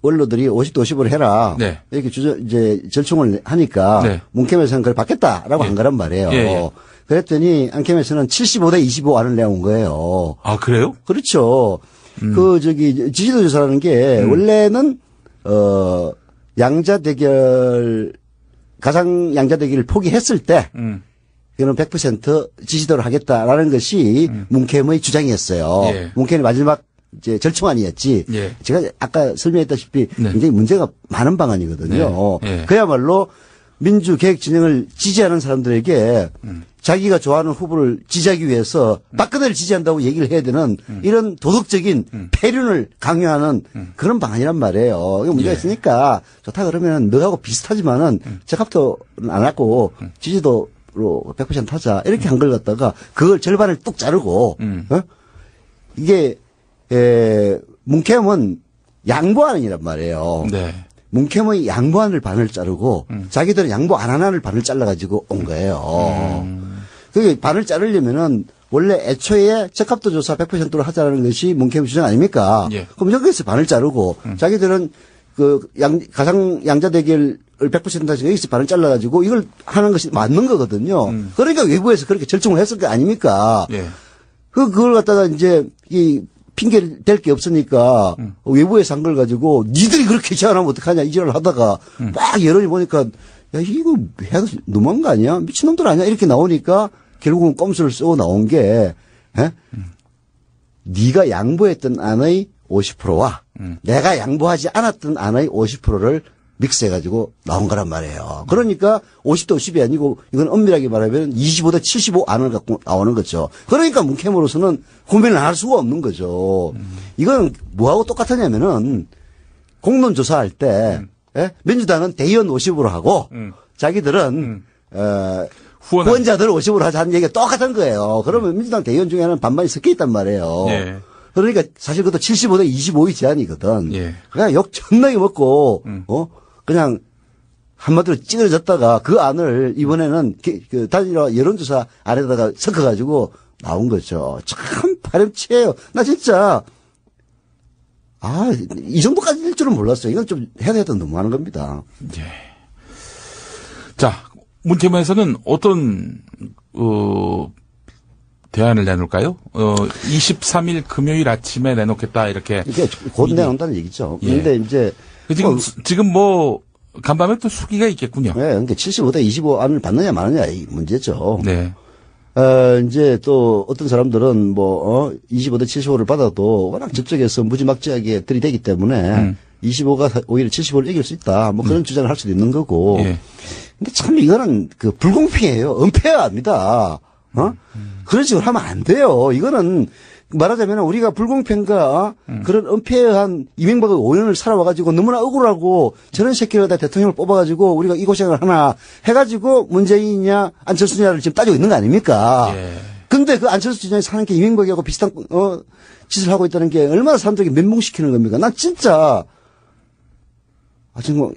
원로들이 50대 50으로 해라. 네. 이렇게 이제 절충을 하니까 네. 문캠에서는 그걸 받겠다라고 한 거란 말이에요. 예. 그랬더니 안캠에서는 75대 25안을 내온 거예요. 아, 그래요? 그렇죠. 지지도 조사라는 게 원래는 양자 대결 가상 양자 대결을 포기했을 때 이거는 100% 지지도를 하겠다라는 것이 문캠의 주장이었어요. 예. 문캠의 마지막 이제 절충안이었지. 예. 제가 아까 설명했다시피 네. 굉장히 문제가 많은 방안이거든요. 네. 예. 그야말로 민주개혁 진영을 지지하는 사람들에게 자기가 좋아하는 후보를 지지하기 위해서 박근혜를 지지한다고 얘기를 해야 되는 이런 도덕적인 폐륜을 강요하는 그런 방안이란 말이에요. 이게 문제가 예. 있으니까 좋다 그러면 너하고 비슷하지만은 적합도는 안 하고 지지도로 100% 하자 이렇게 한 걸 갖다가 그걸 절반을 뚝 자르고 이게 문캠은 양보안이란 말이에요. 네. 문캠의 양보안을 반을 자르고 자기들은 양보 안 하는 안을 반을 잘라가지고 온 거예요. 그게 반을 자르려면은 원래 애초에 적합도 조사 100%로 하자는 것이 문캠 주장 아닙니까? 예. 그럼 여기서 반을 자르고 자기들은 그 가상 양자 대결을 100% 하시고 여기서 반을 잘라가지고 이걸 하는 것이 맞는 거거든요. 그러니까 외부에서 그렇게 절충을 했을 거 아닙니까? 예. 그걸 갖다가 이제 이 핑계를 댈 게 없으니까 외부에서 한 걸 가지고 니들이 그렇게 제안하면 어떡하냐 이지랄을 하다가 막 여론이 보니까 야 이거 해도 너무한 거 아니야? 미친놈들 아니야? 이렇게 나오니까 결국은 꼼수를 쓰고 나온 게 네가 양보했던 안의 50%와 내가 양보하지 않았던 안의 50%를 믹스해가지고 나온 거란 말이에요. 그러니까 50대 50이 아니고 이건 엄밀하게 말하면 25대 75 안을 갖고 나오는 거죠. 그러니까 문캠으로서는 고민을 안 할 수가 없는 거죠. 이건 뭐하고 똑같으냐면은 공론조사할 때 민주당은 대의원 50으로 하고 자기들은 후원자들 50으로 하자는 얘기가 똑같은 거예요. 그러면 민주당 대의원 중에는 반반이 섞여 있단 말이에요. 예. 그러니까 사실 그것도 75대 25의 제안이거든. 예. 그냥 욕 존나게 먹고 그냥 한마디로 찌그러졌다가 그 안을 이번에는 그 단일화 여론조사 안에다가 섞어가지고 나온 거죠. 참 파렴치해요. 나 진짜 이 정도까지 될 줄은 몰랐어요. 이건 좀 해도 너무하는 겁니다. 예. 자, 문캠에서는 어떤 대안을 내놓을까요? 23일 금요일 아침에 내놓겠다 이렇게. 이게 곧 내놓는다는 얘기죠. 예. 근데 이제 지금 간밤에 또 수기가 있겠군요. 네, 그러니까 75대 25 안을 받느냐 마느냐 이 문제죠. 네. 이제 또 어떤 사람들은 25대 75를 받아도 워낙 저쪽에서 무지막지하게 들이대기 때문에 25가 오히려 75를 이길 수 있다. 그런 주장을 할 수도 있는 거고. 예. 근데 참 이거는 불공평해요. 은폐합니다. 그런 식으로 하면 안 돼요. 이거는 말하자면 우리가 불공평과 그런 은폐한 이명박의 5년을 살아와가지고 너무나 억울하고 저런 새끼를 다 대통령을 뽑아가지고 우리가 이 고생을 하나 해가지고 문재인이냐 안철수냐를 지금 따지고 있는 거 아닙니까? 예. 근데 그 안철수 주장이 사는 게 이명박하고 비슷한 짓을 하고 있다는 게 얼마나 사람들에게 멘붕시키는 겁니까? 난 진짜 지금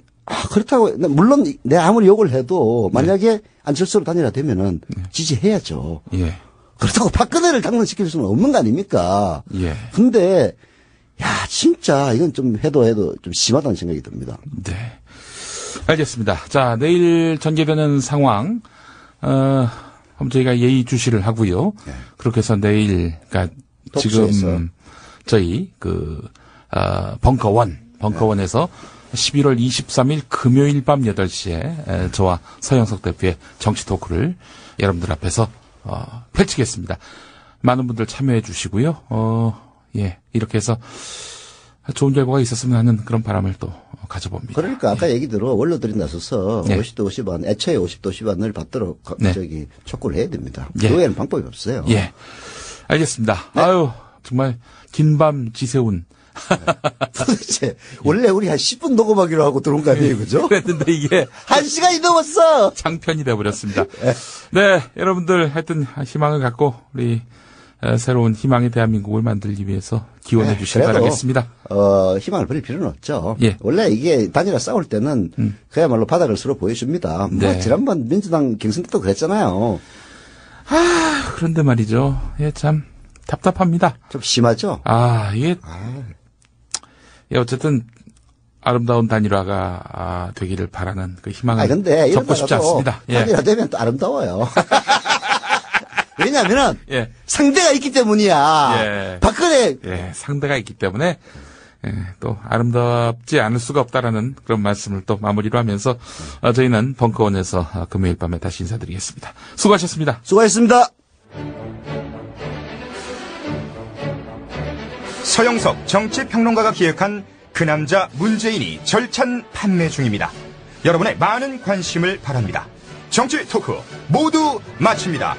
그렇다고 물론 내가 아무리 욕을 해도 만약에 안철수로 단일화 되면은 지지해야죠. 예. 그렇다고 박근혜를 당선시킬 수는 없는 거 아닙니까? 예. 근데 진짜 이건 좀 해도 좀 심하다는 생각이 듭니다. 네. 알겠습니다. 자, 내일 전개되는 상황 한번 저희가 예의주시를 하고요. 네. 그렇게 해서 내일 그러니까 독서에서. 지금 저희 벙커원에서 11월 23일 금요일 밤 8시에 저와 서영석 대표의 정치 토크를 여러분들 앞에서 펼치겠습니다. 많은 분들 참여해 주시고요. 예, 이렇게 해서 좋은 결과가 있었으면 하는 그런 바람을 또 가져봅니다. 그러니까 아까 얘기대로 원로들이 나서서 네. 50대 50안, 애초에 50대 50안을 받도록 네. 촉구를 해야 됩니다. 예. 그 외에는 방법이 없어요. 예, 알겠습니다. 아유, 정말 긴 밤 지새운. 도대체 원래 우리 한 10분 녹음하기로 하고 들어온 거 아니에요, 그죠? 그랬는데 이게 1시간이 넘었어! 장편이 돼버렸습니다. 네, 여러분들 하여튼 희망을 갖고 우리 새로운 희망의 대한민국을 만들기 위해서 기원해 주시기 그래도, 바라겠습니다. 희망을 버릴 필요는 없죠. 예. 원래 이게 단일화 싸울 때는 그야말로 바닥을 서로 보여줍니다. 네. 뭐 지난번 민주당 경선 때도 그랬잖아요. 그런데 말이죠. 예, 참 답답합니다. 좀 심하죠? 이게 예, 어쨌든 아름다운 단일화가 되기를 바라는 그 희망을 근데 접고 싶지 않습니다. 예. 단일화 되면 또 아름다워요. 왜냐면은 예. 상대가 있기 때문이야. 예. 박근혜 예, 상대가 있기 때문에 또 아름답지 않을 수가 없다라는 그런 말씀을 또 마무리로 하면서 저희는 벙커원에서 금요일 밤에 다시 인사드리겠습니다. 수고하셨습니다. 수고하셨습니다. 서영석 정치평론가가 기획한 그 남자 문재인이 절찬 판매 중입니다. 여러분의 많은 관심을 바랍니다. 정치 토크 모두 마칩니다.